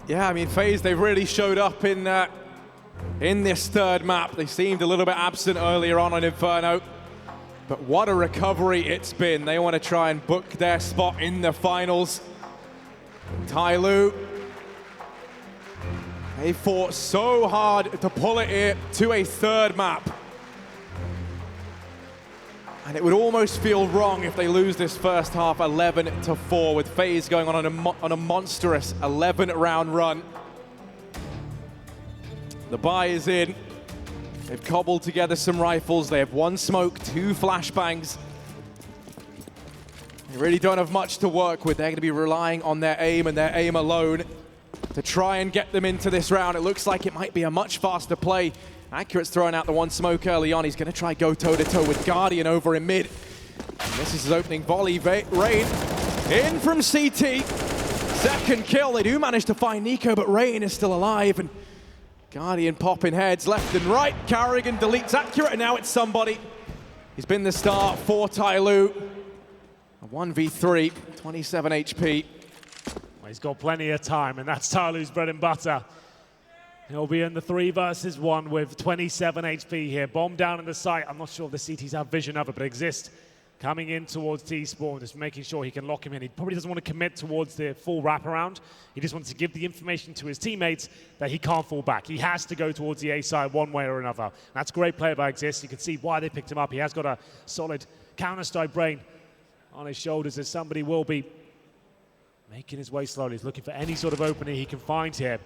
Yeah, I mean, FaZe, they've really showed up in this 3rd map. They seemed a little bit absent earlier on Inferno. But what a recovery it's been. They want to try and book their spot in the finals. TyLoo, they fought so hard to pull it here to a third map. And it would almost feel wrong if they lose this first half 11-4, with FaZe going on a monstrous 11-round run. The buy is in. They've cobbled together some rifles. They have 1 smoke, 2 flashbangs. They really don't have much to work with. They're going to be relying on their aim and their aim alone to try and get them into this round. It looks like it might be a much faster play. Accurate's throwing out the 1 smoke early on. He's going to try go toe-to-toe with Guardian over in mid. And this is his opening volley. Rain in from CT. Second kill. They do manage to find Nico, but Rain is still alive. And Guardian popping heads left and right. Carrigan deletes Accurate, and now it's somebody. He's been the start for TyLoo. A 1v3, 27 HP. Well, he's got plenty of time, and that's TyLoo's bread and butter. He'll be in the 3 versus 1 with 27 HP here. Bomb down in the site. I'm not sure if the CTs have vision of it, but Exist coming in towards T-Spawn, just making sure he can lock him in. He probably doesn't want to commit towards the full wraparound. He just wants to give the information to his teammates that he can't fall back. He has to go towards the A side one way or another. That's great play by Exist. You can see why they picked him up. He has got a solid counter-strike brain on his shoulders, as somebody will be making his way slowly. He's looking for any sort of opening he can find here.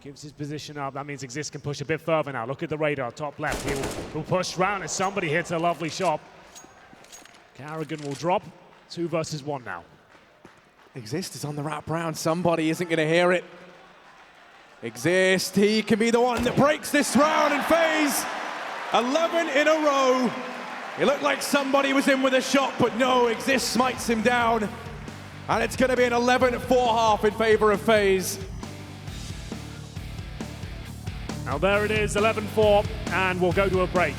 Gives his position up. That means Exist can push a bit further now. Look at the radar, top left. He'll push round as somebody hits a lovely shot. Carrigan will drop. 2 versus 1 now. Exist is on the wrap round. Somebody isn't going to hear it. Exist, he can be the one that breaks this round, and FaZe 11 in a row. It looked like somebody was in with a shot, but no, Exist smites him down. And it's going to be an 11-4 half in favor of FaZe. Now there it is, 11-4, and we'll go to a break.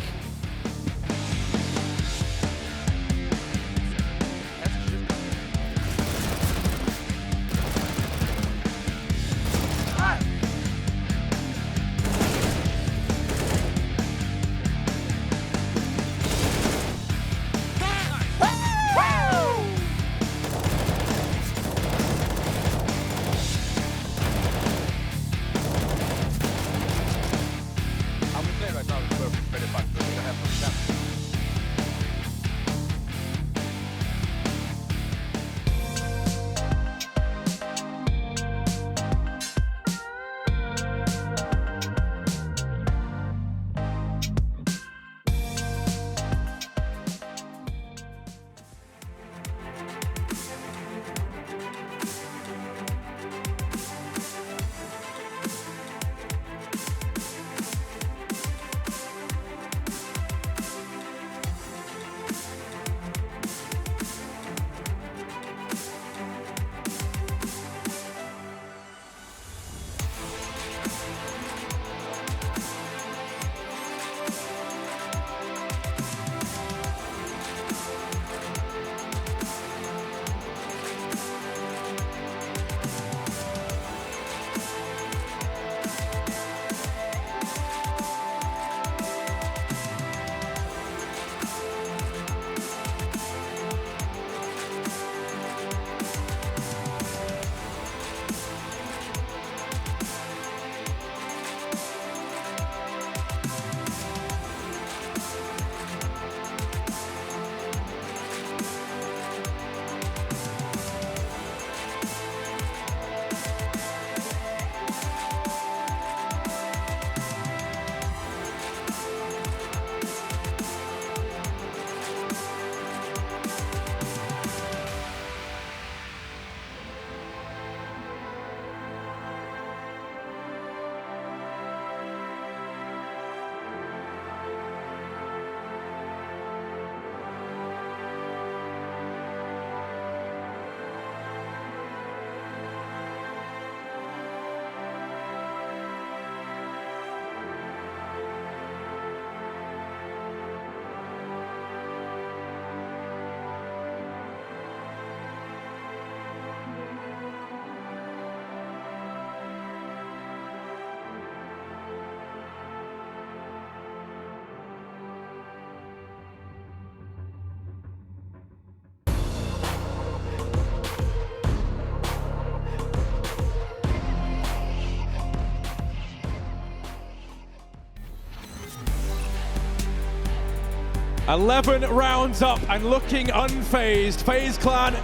11 rounds up and looking unfazed. FaZe Clan,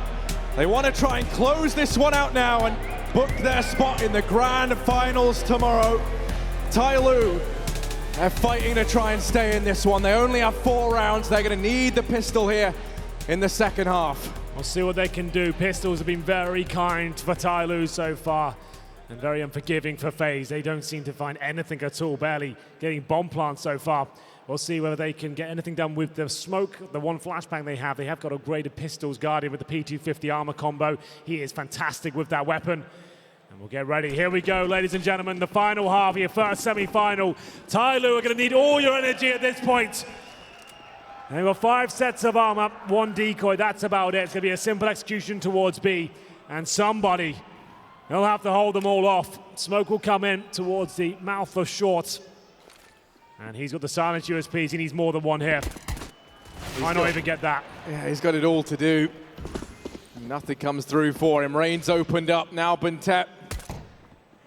they want to try and close this one out now and book their spot in the grand finals tomorrow. TyLoo, they're fighting to try and stay in this one. They only have 4 rounds. They're going to need the pistol here in the second half. We'll see what they can do. Pistols have been very kind for TyLoo so far and very unforgiving for FaZe. They don't seem to find anything at all, barely getting bomb plants so far. We'll see whether they can get anything done with the smoke, the one flashbang they have. They have got upgraded pistols, Guardian with the P250 armor combo. He is fantastic with that weapon. And we'll get ready. Here we go, ladies and gentlemen, the final half of your first semi-final. TyLoo are going to need all your energy at this point. They've got 5 sets of armor, 1 decoy, that's about it. It's going to be a simple execution towards B. And somebody, they'll have to hold them all off. Smoke will come in towards the mouth of Short. And he's got the silence USPs. He needs more than one here. Might not even get that. Yeah, he's got it all to do. Nothing comes through for him. Rain's opened up now. Buntet,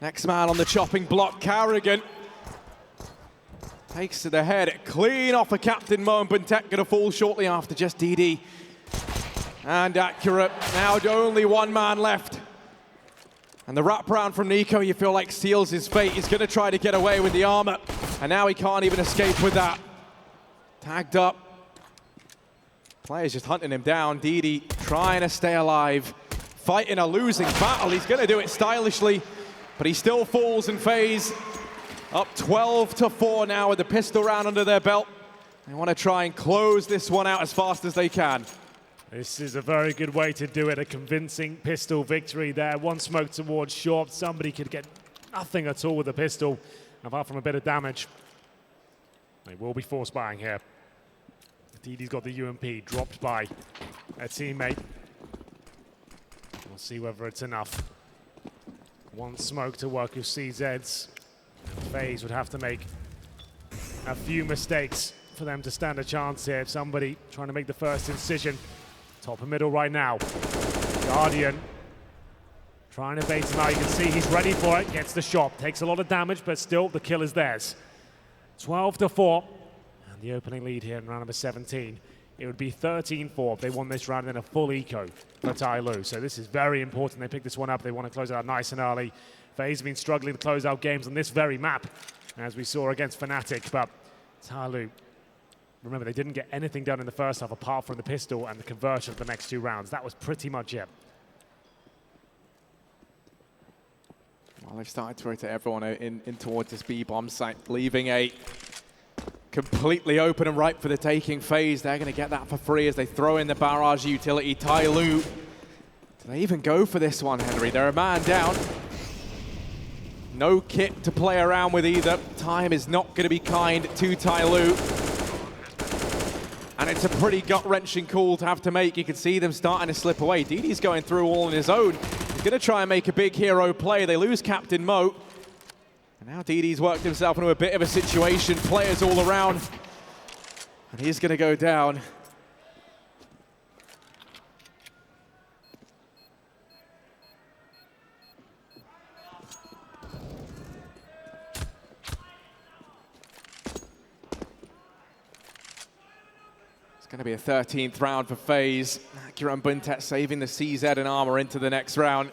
next man on the chopping block. Carrigan takes to the head, clean off of Captain Mo, and Buntet gonna fall shortly after. Just DD and accurate. Now only one man left. And the wraparound from Nico, you feel like seals his fate. He's gonna try to get away with the armor, and now he can't even escape with that. Tagged up. Players just hunting him down. DD trying to stay alive, fighting a losing battle. He's gonna do it stylishly, but he still falls, and FaZe up 12-4 now with the pistol round under their belt. They want to try and close this one out as fast as they can. This is a very good way to do it, a convincing pistol victory there. One smoke towards Short. Somebody could get nothing at all with the pistol, apart from a bit of damage. They will be force buying here. DD's got the UMP dropped by a teammate. We'll see whether it's enough. One smoke to work with CZs. FaZe would have to make a few mistakes for them to stand a chance here. Somebody trying to make the first incision. Top and middle right now. Guardian trying to bait him out. You can see he's ready for it. Gets the shot. Takes a lot of damage, but still the kill is theirs. 12-4. And the opening lead here in round number 17. It would be 13-4 if they won this round in a full eco for TyLoo. So this is very important. They pick this one up. They want to close it out nice and early. FaZe have been struggling to close out games on this very map, as we saw against Fnatic, but TyLoo, remember, they didn't get anything done in the first half apart from the pistol and the conversion of the next 2 rounds. That was pretty much it. Well, they've started to rotate everyone in towards this B-bomb site, leaving a completely open and ripe for the taking FaZe. They're going to get that for free as they throw in the barrage utility. TyLoo, do they even go for this one, Henry? They're a man down. No kit to play around with either. Time is not going to be kind to TyLoo. And it's a pretty gut-wrenching call to have to make. You can see them starting to slip away. DD's going through all on his own. He's going to try and make a big hero play. They lose Captain Mo. And now DD's worked himself into a bit of a situation. Players all around. And he's going to go down. Going to be a 13th round for FaZe. Accurate and Buntet saving the CZ and armor into the next round.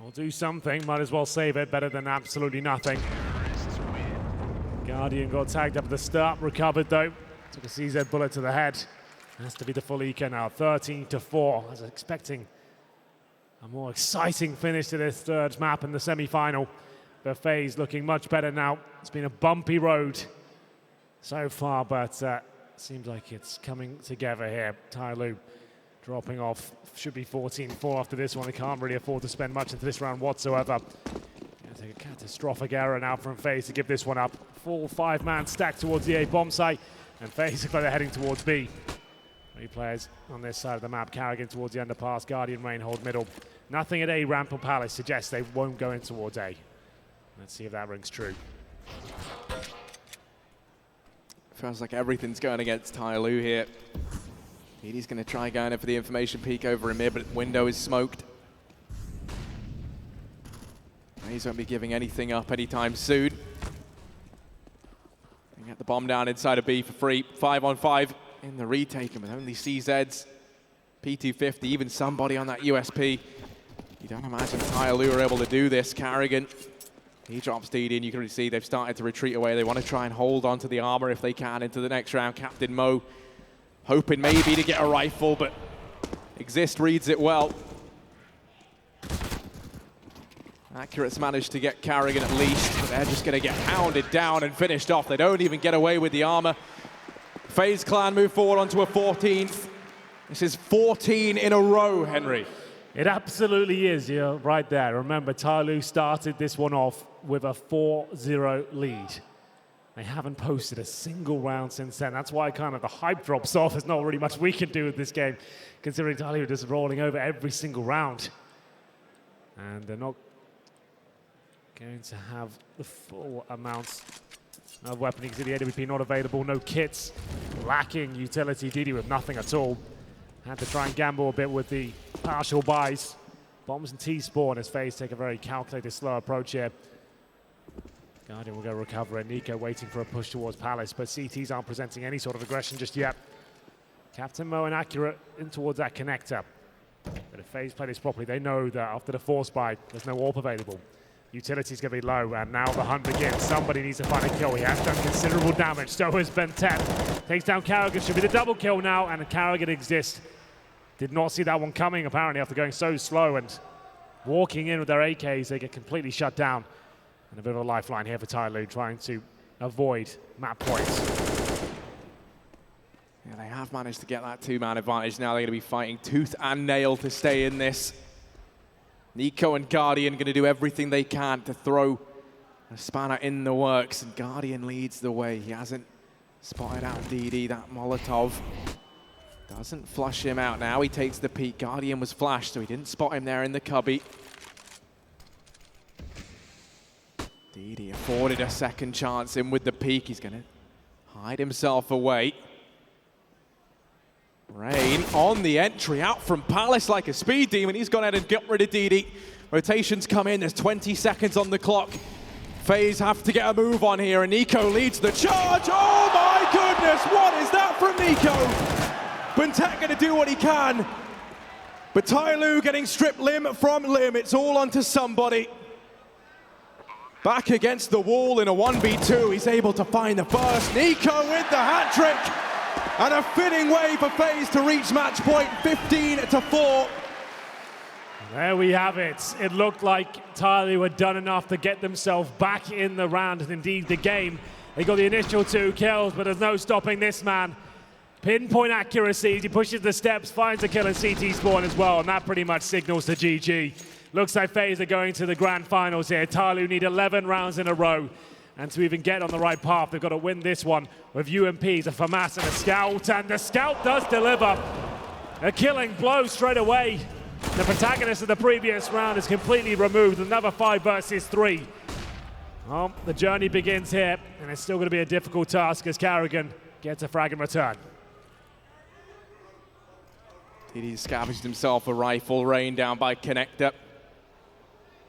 I'll do something, might as well save it, better than absolutely nothing. Guardian got tagged up at the start, recovered though. Took a CZ bullet to the head. Has to be the full eco now, 13-4. I was expecting a more exciting finish to this third map in the semi-final. But FaZe looking much better now. It's been a bumpy road so far, but seems like it's coming together here. TyLoo dropping off. Should be 14-4 after this one. They can't really afford to spend much into this round whatsoever. Gonna take a catastrophic error now from FaZe to give this one up. Full 5-man stack towards the A bomb site, and FaZe look like they're heading towards B. 3 players on this side of the map. Carrigan towards the underpass. Guardian, Rain hold middle. Nothing at A. Ramp or Palace suggests they won't go in towards A. Let's see if that rings true. Feels like everything's going against TyLoo here. He's going to try going in for the information peek over him here, but window is smoked. FaZe won't be giving anything up anytime soon. They get the bomb down inside of B for free. 5-on-5. in the retake, and with only CZs, P250, even somebody on that USP. You don't imagine TyLoo are able to do this. Carrigan, he drops DD, and you can really see they've started to retreat away. They want to try and hold on to the armor if they can into the next round. Captain Mo hoping maybe to get a rifle, but Exist reads it well. Accurate's managed to get Carrigan at least, but they're just going to get hounded down and finished off. They don't even get away with the armor. FaZe Clan move forward onto a 14th. This is 14 in a row, Henry. It absolutely is, you're right there. Remember, TyLoo started this one off with a 4-0 lead. They haven't posted a single round since then. That's why kind of the hype drops off. There's not really much we can do with this game, considering TyLoo are just rolling over every single round. And they're not going to have the full amounts of weaponing. The AWP not available, no kits, lacking utility. DD with nothing at all. Had to try and gamble a bit with the partial buys. Bombs and T-spawn as FaZe take a very calculated, slow approach here. Guardian will go recover it. Nico waiting for a push towards Palace, but CTs aren't presenting any sort of aggression just yet. Captain Mo and Accurate in towards that connector. But if FaZe play this properly, they know that after the force buy, there's no AWP available. Utility's going to be low, and now the hunt begins. Somebody needs to find a kill. He has done considerable damage. So has Bentet. Takes down Carrigan. Should be the double kill now, and Carrigan exists. Did not see that one coming, apparently, after going so slow and walking in with their AKs. They get completely shut down. And a bit of a lifeline here for TyLoo, trying to avoid map points. Yeah, they have managed to get that two-man advantage. Now they're going to be fighting tooth and nail to stay in this. Nico and Guardian going to do everything they can to throw a spanner in the works, and Guardian leads the way. He hasn't spotted out DD, that Molotov. Doesn't flush him out now. He takes the peek. Guardian was flashed, so he didn't spot him there in the cubby. DD afforded a second chance in with the peek. He's going to hide himself away. Rain on the entry, out from Palace like a speed demon. He's gone ahead and got rid of DD. Rotations come in, there's 20 seconds on the clock. FaZe have to get a move on here, and Nico leads the charge. Oh my goodness, what is that from Nico? Bentet going to do what he can, but TyLoo getting stripped limb from limb. It's all onto somebody. Back against the wall in a 1v2, he's able to find the first. Nico with the hat trick. And a fitting way for FaZe to reach match point, 15-4. There we have it. It looked like TyLoo had done enough to get themselves back in the round, and indeed the game. They got the initial 2 kills, but there's no stopping this man. Pinpoint accuracy, he pushes the steps, finds a kill in CT spawn as well, and that pretty much signals to GG. Looks like FaZe are going to the grand finals here. TyLoo need 11 rounds in a row. And to even get on the right path, they've got to win this one with UMPs, a FAMAS and a Scout. And the Scout does deliver. A killing blow straight away. The protagonist of the previous round is completely removed. Another 5 versus 3. Well, the journey begins here, and it's still going to be a difficult task as Carrigan gets a frag in return. DD scavenged himself a rifle, rained down by connector.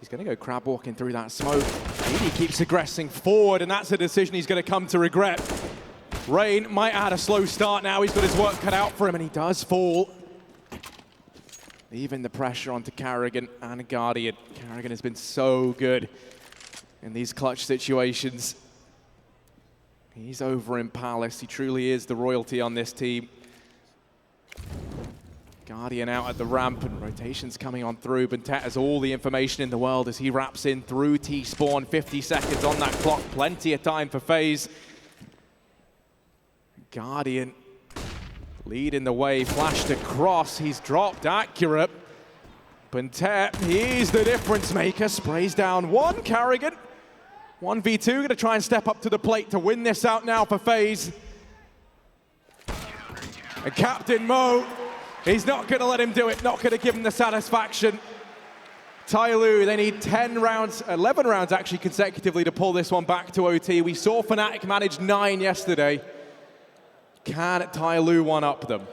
He's going to go crab walking through that smoke. DD keeps aggressing forward, and that's a decision he's going to come to regret. Rain might add a slow start now. He's got his work cut out for him, and he does fall. Leaving the pressure onto Carrigan and Guardian. Carrigan has been so good in these clutch situations. He's over in Palace. He truly is the royalty on this team. Guardian out at the ramp, and rotations coming on through. Bentet has all the information in the world as he wraps in through T-spawn. 50 seconds on that clock, plenty of time for FaZe. Guardian leading the way, flashed across. He's dropped accurate. Bentet, he's the difference maker. Sprays down one. Carrigan, 1v2, going to try and step up to the plate to win this out now for FaZe. And Captain Mo, he's not going to let him do it, not going to give him the satisfaction. TyLoo, they need 10 rounds, 11 rounds actually consecutively to pull this one back to OT. We saw Fnatic manage 9 yesterday. Can TyLoo one-up them?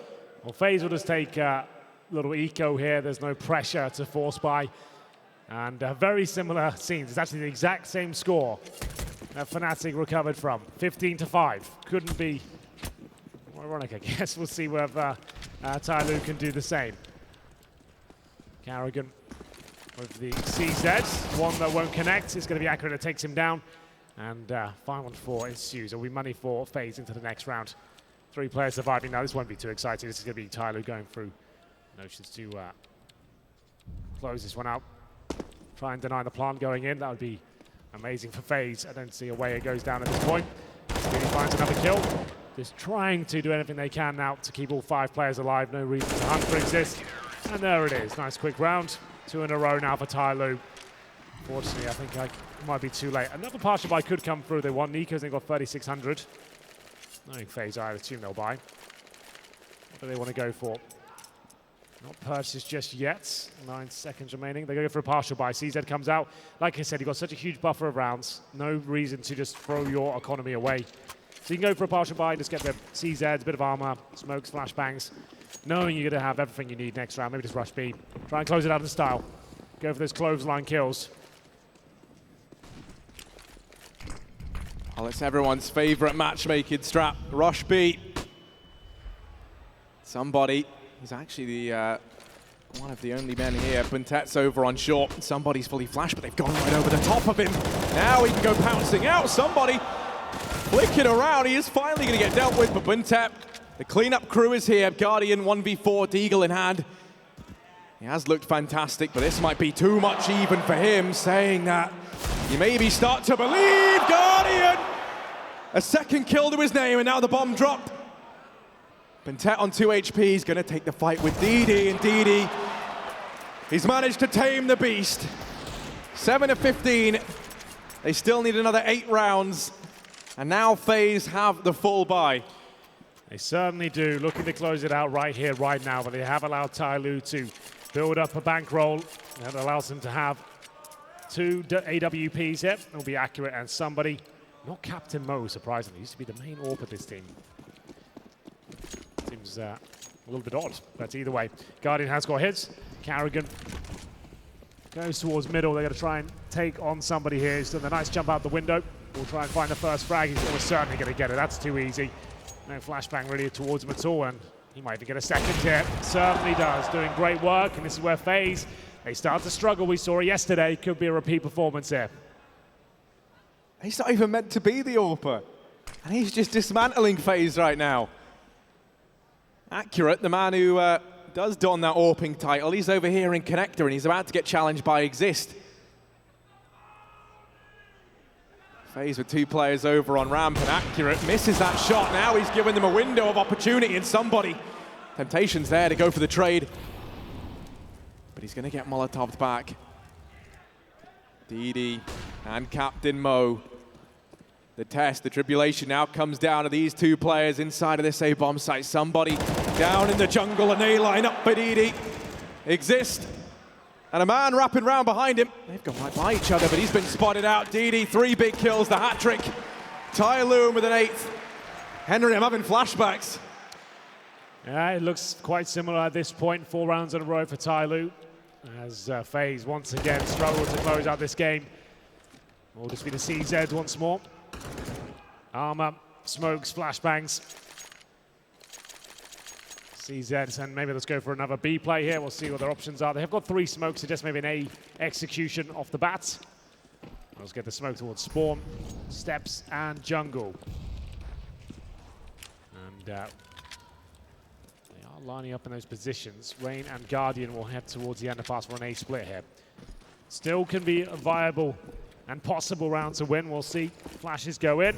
Well, FaZe will just take a little eco here. There's no pressure to force buy. And very similar scenes. It's actually the exact same score that Fnatic recovered from. 15-5. Couldn't be ironic, I guess. We'll see whether TyLoo can do the same. Carrigan with the CZ, one that won't connect. It's going to be accurate, it takes him down. And 5-on-4 ensues. It'll be money for FaZe into the next round. 3 players surviving. Now, this won't be too exciting. This is going to be TyLoo going through notions to close this one out. Try and deny the plant going in. That would be amazing for FaZe. I don't see a way it goes down at this point. Really finds another kill. Just trying to do anything they can now to keep all 5 players alive. No reason to hunt for exist. And there it is. Nice quick round. 2 in a row now for TyLoo. Fortunately, I think it might be too late. Another partial buy could come through. They want Nico's, they've got 3,600. Knowing FaZe, I assume they'll buy. What do they want to go for? Not purchased just yet. 9 seconds remaining. They're going to go for a partial buy. CZ comes out. Like I said, you've got such a huge buffer of rounds. No reason to just throw your economy away. So you can go for a partial buy and just get the CZs, a bit of armor, smokes, flashbangs. Knowing you're going to have everything you need next round. Maybe just rush B. Try and close it out in style. Go for those clothesline kills. Well, it's everyone's favorite matchmaking strap. Rush B. Somebody is actually the one of the only men here. Buntet's over on short. Somebody's fully flashed, but they've gone right over the top of him. Now he can go pouncing out. Somebody flicking around. He is finally going to get dealt with, but Buntet, the cleanup crew is here. Guardian 1v4, Deagle in hand. He has looked fantastic, but this might be too much even for him, saying that you maybe start to believe Guardian. A second kill to his name, and now the bomb dropped. Buntet on 2 HP, he's going to take the fight with DD, and DD, he's managed to tame the beast. 7 of 15. They still need another 8 rounds, and now FaZe have the full buy. They certainly do, looking to close it out right here, right now, but they have allowed TyLoo to build up a bankroll. That allows them to have 2 AWPs here. It'll be accurate, and somebody, not Captain Mo, surprisingly, used to be the main AWP of this team. Seems a little bit odd, but either way, Guardian has got hits. Carrigan goes towards middle. They're going to try and take on somebody here. He's done a nice jump out the window. We'll try and find the first frag. He's almost certainly going to get it. That's too easy. No flashbang really towards him at all, and he might even get a second here. Certainly does. Doing great work, and this is where FaZe, they start to struggle. We saw it yesterday. Could be a repeat performance here. He's not even meant to be the AWPer, and he's just dismantling FaZe right now. Accurate, the man who does don that AWPing title, he's over here in Connector, and he's about to get challenged by Exist. FaZe with 2 players over on ramp, and Accurate misses that shot. Now he's given them a window of opportunity, and somebody, Temptation's there to go for the trade. But he's going to get Molotov'd back. DD and Captain Mo. The test, the tribulation now comes down to these 2 players inside of this A bomb site. Somebody down in the jungle, and they line up for DD. Exist. And a man wrapping round behind him. They've gone right by each other, but he's been spotted out. DD, 3 big kills, the hat trick. TyLoo with an 8th. Henry, I'm having flashbacks. Yeah, it looks quite similar at this point. 4 rounds in a row for TyLoo, as FaZe once again struggle to close out this game. Will just be the CZ once more. Armor, smokes, flashbangs. CZ, and maybe let's go for another B play here. We'll see what their options are. They have got 3 smokes, so just maybe an A execution off the bat. Let's get the smoke towards spawn, steps, and jungle. And they are lining up in those positions. Rain and Guardian will head towards the underpass for an A split here. Still can be a viable and possible round to win. We'll see. Flashes go in.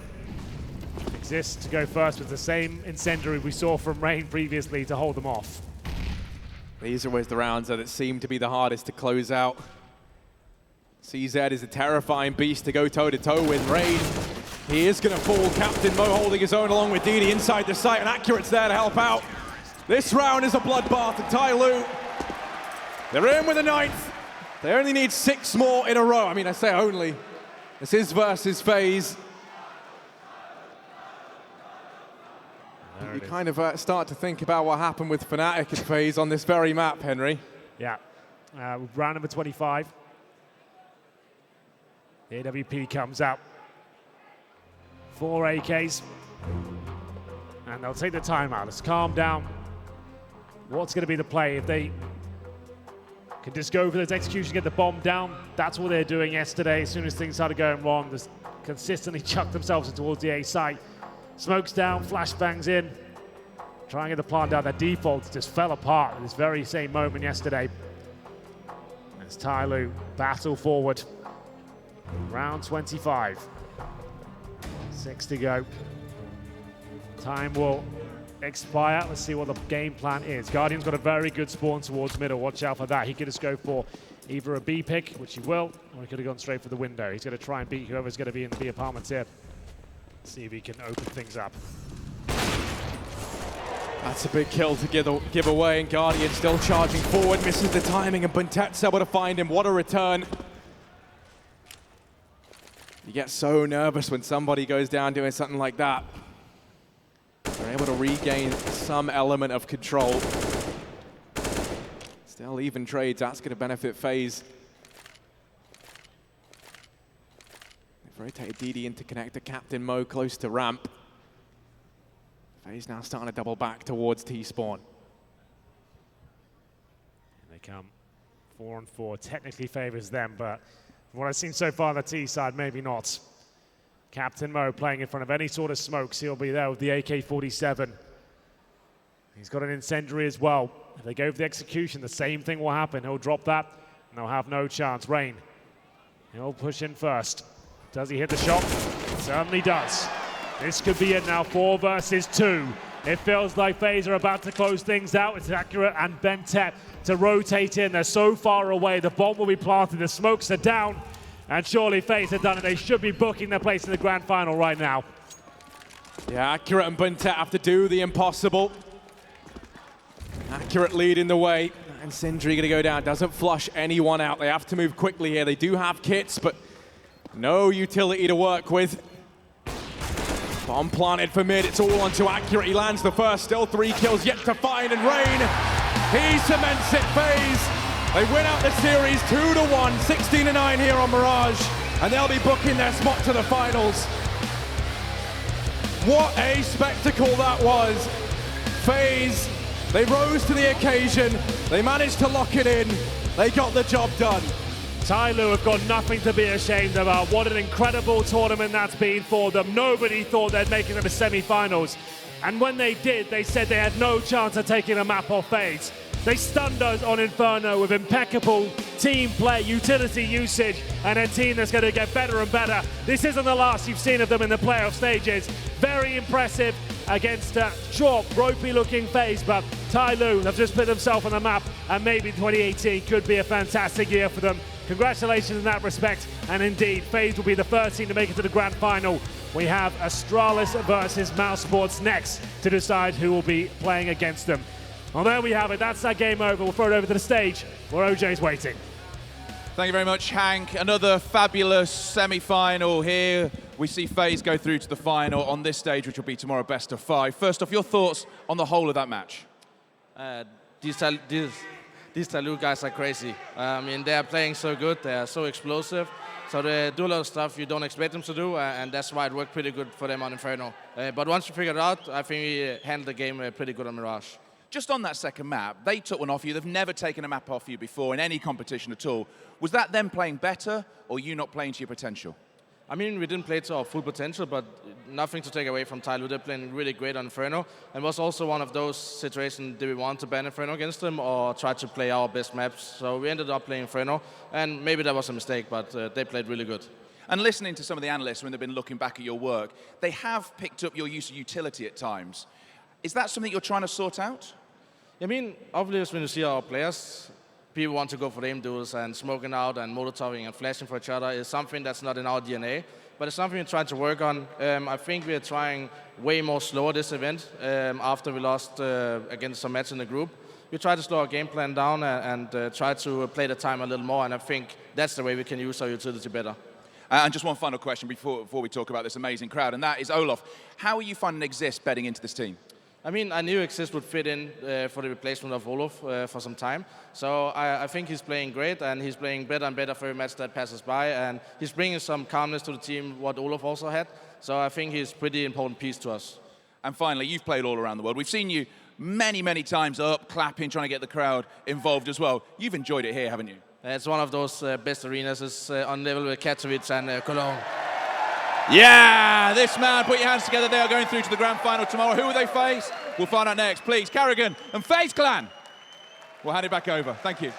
Exist to go first with the same incendiary we saw from Rain previously to hold them off. These are always the rounds that seem to be the hardest to close out. CZ is a terrifying beast to go toe-to-toe with. Rain, he is going to fall. Captain Mo holding his own along with DD inside the site, and Accurate's there to help out. This round is a bloodbath, and TyLoo, they're in with a 9th. They only need 6 more in a row. I mean, I say only. This is versus FaZe. You kind of start to think about what happened with Fnatic and FaZe on this very map, Henry. Yeah. Round number 25. The AWP comes out. 4 AKs. and they'll take the timeout. Let's calm down. What's going to be the play? If they can just go for this execution, get the bomb down, that's what they're doing yesterday. As soon as things started going wrong, just consistently chucked themselves towards the A site. Smokes down, flashbangs in, trying to get the plant down. Their default just fell apart at this very same moment yesterday. As TyLoo battle forward. Round 25. 6 to go. Time will expire. Let's see what the game plan is. Guardian's got a very good spawn towards middle. Watch out for that. He could just go for either a B pick, which he will, or he could have gone straight for the window. He's going to try and beat whoever's going to be in the B apartments here. See if he can open things up. That's a big kill to give away, and Guardian still charging forward, misses the timing, and Buntet's able to find him. What a return. You get so nervous when somebody goes down doing something like that. They're able to regain some element of control. Still even trades, that's going to benefit FaZe. They've rotated DD into connector, Captain Mo close to ramp. FaZe now starting to double back towards T-spawn. They come 4-on-4, technically favors them, but from what I've seen so far on the T side, maybe not. Captain Mo playing in front of any sort of smokes. He'll be there with the AK-47. He's got an incendiary as well. If they go for the execution, the same thing will happen. He'll drop that, and they'll have no chance. Rain, he'll push in first. Does he hit the shot? Certainly does. This could be it now, 4 versus 2. It feels like FaZe are about to close things out. It's Accurate and Bentet to rotate in. They're so far away. The bomb will be planted. The smokes are down. And surely FaZe have done it. They should be booking their place in the grand final right now. Yeah, Accurate and Buntet have to do the impossible. Accurate leading the way. And Sindri gonna go down. Doesn't flush anyone out. They have to move quickly here. They do have kits, but no utility to work with. Bomb planted for mid. It's all onto Accurate. He lands the first. Still 3 kills yet to find. And Rain, he cements it. FaZe. They win out the series 2-1, 16-9 here on Mirage, and they'll be booking their spot to the finals. What a spectacle that was. FaZe, they rose to the occasion. They managed to lock it in. They got the job done. TyLoo have got nothing to be ashamed about. What an incredible tournament that's been for them. Nobody thought they'd make it to the semi-finals. And when they did, they said they had no chance of taking a map off FaZe. They stunned us on Inferno with impeccable team play, utility usage, and a team that's going to get better and better. This isn't the last you've seen of them in the playoff stages. Very impressive against short, ropey-looking FaZe, but TyLoo have just put themselves on the map, and maybe 2018 could be a fantastic year for them. Congratulations in that respect, and indeed, FaZe will be the first team to make it to the grand final. We have Astralis versus Mouse Sports next to decide who will be playing against them. Well, there we have it. That's that game over. We'll throw it over to the stage where OJ's waiting. Thank you very much, Hank. Another fabulous semi-final here. We see FaZe go through to the final on this stage, which will be tomorrow, best of 5. First off, your thoughts on the whole of that match? These TyLoo guys are crazy. I mean, they are playing so good. They are so explosive. So they do a lot of stuff you don't expect them to do, and that's why it worked pretty good for them on Inferno. But once we figured it out, I think we handled the game pretty good on Mirage. Just on that second map, they took one off you. They've never taken a map off you before in any competition at all. Was that them playing better, or you not playing to your potential? I mean, we didn't play to our full potential, but nothing to take away from TyLoo. They're playing really great on Inferno, and was also one of those situations, did we want to ban Inferno against them, or try to play our best maps? So we ended up playing Inferno, and maybe that was a mistake, but they played really good. And listening to some of the analysts when they've been looking back at your work, they have picked up your use of utility at times. Is that something you're trying to sort out? I mean, obviously when you see our players, people want to go for aim duels, and smoking out and molotoving and flashing for each other is something that's not in our DNA, but it's something we're trying to work on. I think we're trying way more slower this event after we lost against some matches in the group. We try to slow our game plan down and try to play the time a little more, and I think that's the way we can use our utility better. And just one final question before we talk about this amazing crowd, and that is Olof. How are you finding Exist betting into this team? I mean, I knew Exist would fit in for the replacement of Olof for some time. So I think he's playing great, and he's playing better and better for every match that passes by. And he's bringing some calmness to the team, what Olof also had. So I think he's a pretty important piece to us. And finally, you've played all around the world. We've seen you many, many times up, clapping, trying to get the crowd involved as well. You've enjoyed it here, haven't you? It's one of those best arenas. It's on level with Katowice and Cologne. Yeah, this man, put your hands together. They are going through to the grand final tomorrow. Who will they face? We'll find out next. Please, Carrigan and FaZe Clan. We'll hand it back over. Thank you.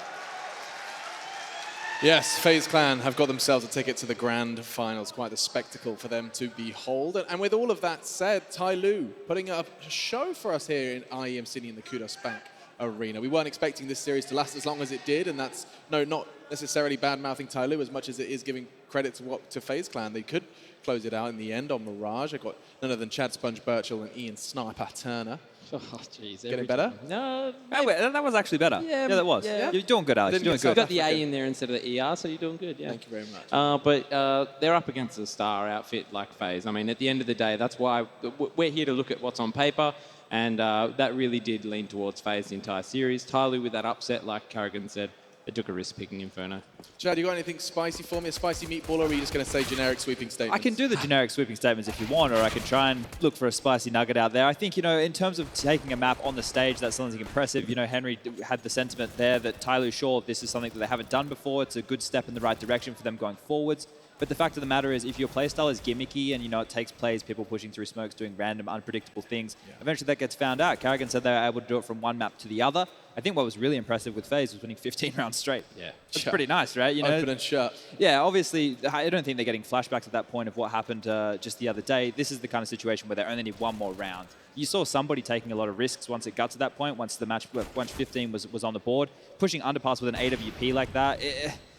Yes, FaZe Clan have got themselves a ticket to the grand finals. Quite the spectacle for them to behold. And with all of that said, TyLoo putting up a show for us here in IEM Sydney in the Qudos Bank Arena. We weren't expecting this series to last as long as it did, and that's not necessarily bad-mouthing TyLoo as much as it is giving credit to FaZe Clan. They could close it out in the end on Mirage. I got none other than Chad Sponge Birchall and Ian Sniper Turner. Oh, jeez. Getting better? No. Oh, wait, that was actually better. Yeah, that was. yeah. You're doing good, Alex. You're doing You good. got the A in there instead of the ER, so you're doing good, yeah. Thank you very much. But they're up against a star outfit like FaZe. I mean, at the end of the day, that's why we're here to look at what's on paper, and that really did lean towards FaZe the entire series. TyLoo with that upset, like Carrigan said, they took a risk picking Inferno. Chad, you got anything spicy for me? A spicy meatball, or are you just going to say generic sweeping statements? I can do the generic sweeping statements if you want, or I can try and look for a spicy nugget out there. I think, in terms of taking a map on the stage, that's something impressive. Henry had the sentiment there that TyLoo, sure, this is something that they haven't done before. It's a good step in the right direction for them going forwards. But the fact of the matter is, if your playstyle is gimmicky and, it takes plays, people pushing through smokes, doing random, unpredictable things, eventually that gets found out. Carrigan said they were able to do it from one map to the other. I think what was really impressive with FaZe was winning 15 rounds straight. Yeah. That's pretty nice, right? Open and shut. Yeah, obviously, I don't think they're getting flashbacks at that point of what happened just the other day. This is the kind of situation where they only need one more round. You saw somebody taking a lot of risks once it got to that point, once 15 was on the board. Pushing underpass with an AWP like that,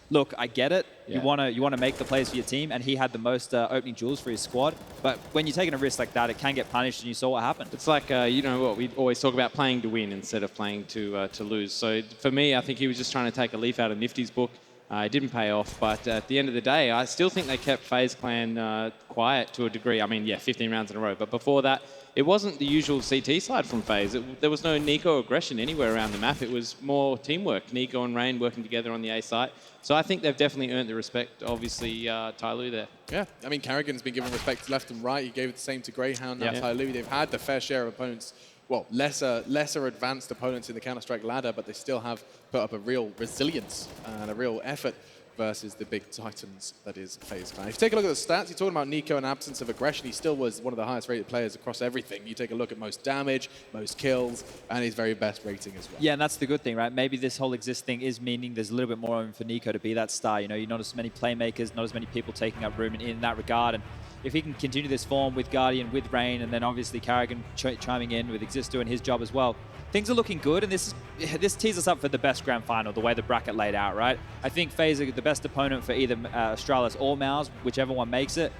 look, I get it. Yeah. You want to make the plays for your team, and he had the most opening jewels for his squad. But when you're taking a risk like that, it can get punished, and you saw what happened. It's like, we always talk about playing to win instead of playing to lose. So for me, I think he was just trying to take a leaf out of Nifty's book. It didn't pay off, but at the end of the day, I still think they kept FaZe Clan quiet to a degree. I mean, 15 rounds in a row. But before that, it wasn't the usual CT side from FaZe. There was no Nico aggression anywhere around the map. It was more teamwork. Nico and Rain working together on the A site. So I think they've definitely earned the respect, obviously, TyLoo there. Yeah, I mean, Carrigan's been given respect left and right. He gave it the same to Greyhound, now TyLoo. They've had the fair share of opponents, lesser advanced opponents in the Counter-Strike ladder, but they still have put up a real resilience and a real effort versus the big titans that is FaZe Clan. If you take a look at the stats, you're talking about Nico and absence of aggression. He still was one of the highest rated players across everything. You take a look at most damage, most kills, and his very best rating as well. Yeah, and that's the good thing, right? Maybe this whole exist thing is meaning there's a little bit more room for Nico to be that star. You're not as many playmakers, not as many people taking up room in that regard. And if he can continue this form with Guardian, with Rain, and then obviously Carrigan chiming in with Exist doing his job as well, things are looking good, and this tees us up for the best grand final, the way the bracket laid out, right? I think FaZe are the best opponent for either Astralis or Mouse, whichever one makes it.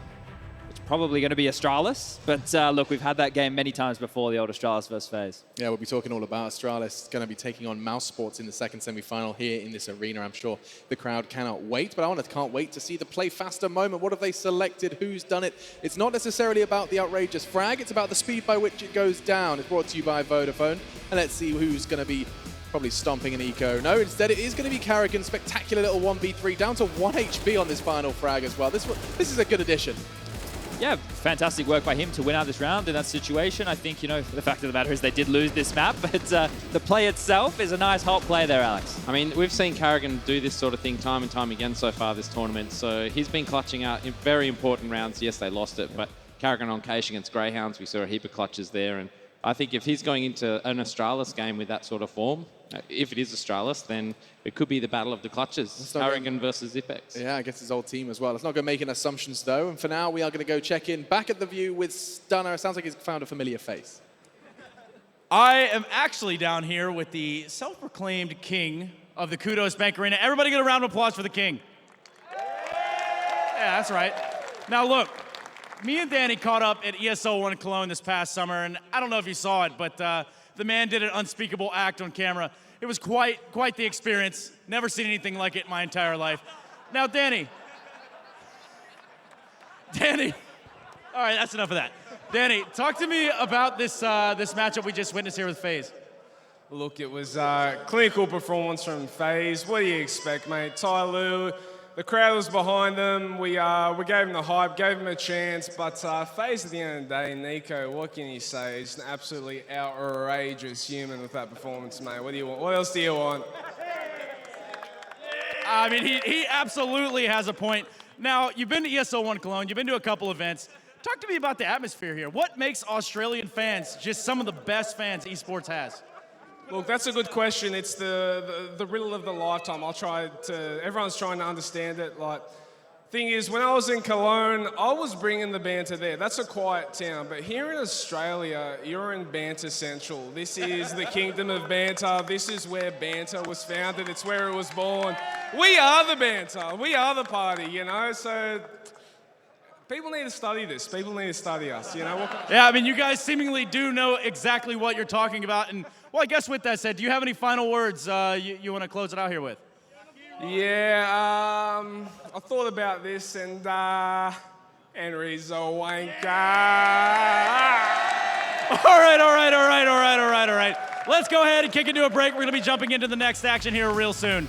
It's probably going to be Astralis, but look, we've had that game many times before, the old Astralis versus FaZe. Yeah, we'll be talking all about Astralis going to be taking on Mouse Sports in the second semi-final here in this arena. I'm sure the crowd cannot wait, but I can't wait to see the play faster moment. What have they selected? Who's done it? It's not necessarily about the outrageous frag, it's about the speed by which it goes down. It's brought to you by Vodafone, and let's see who's going to be probably stomping an eco. No, instead it is going to be Carrigan. Spectacular little 1v3 down to 1 HP on this final frag as well. This is a good addition. Yeah, fantastic work by him to win out this round in that situation. I think, the fact of the matter is they did lose this map, but the play itself is a nice hot play there, Alex. I mean, we've seen Carrigan do this sort of thing time and time again so far this tournament, so he's been clutching out in very important rounds. Yes, they lost it, but Carrigan on cash against Greyhounds, we saw a heap of clutches there, and I think if he's going into an Astralis game with that sort of form, if it is Astralis, then it could be the battle of the clutches. Carrigan versus Zipex. Yeah, I guess his old team as well. Let's not go making assumptions, though. And for now, we are going to go check in back at the view with Stunner. It sounds like he's found a familiar face. I am actually down here with the self-proclaimed king of the Qudos Bank Arena. Everybody get a round of applause for the king. Yeah, that's right. Now, look. Me and Danny caught up at ESO1 in Cologne this past summer, and I don't know if you saw it, but the man did an unspeakable act on camera. It was quite the experience. Never seen anything like it in my entire life. Now, Danny. All right, that's enough of that. Danny, talk to me about this matchup we just witnessed here with FaZe. Look, it was clinical performance from FaZe. What do you expect, mate? TyLoo, the crowd was behind them. We gave them the hype, gave them a chance. But FaZe at the end of the day, Nico, what can you say? He's an absolutely outrageous human with that performance, mate. What do you want? What else do you want? I mean, he absolutely has a point. Now, you've been to ESL One Cologne. You've been to a couple events. Talk to me about the atmosphere here. What makes Australian fans just some of the best fans esports has? Look, that's a good question. It's the riddle of the lifetime. Everyone's trying to understand it. Like, thing is, when I was in Cologne, I was bringing the banter there. That's a quiet town. But here in Australia, you're in Banter Central. This is the kingdom of banter. This is where banter was founded. It's where it was born. We are the banter. We are the party, you know? So people need to study this. People need to study us, you know? Yeah, I mean, you guys seemingly do know exactly what you're talking about. And, well, I guess with that said, do you have any final words you want to close it out here with? Yeah, I thought about this, and Henry's a wanker. All right. Let's go ahead and kick into a break. We're going to be jumping into the next action here real soon.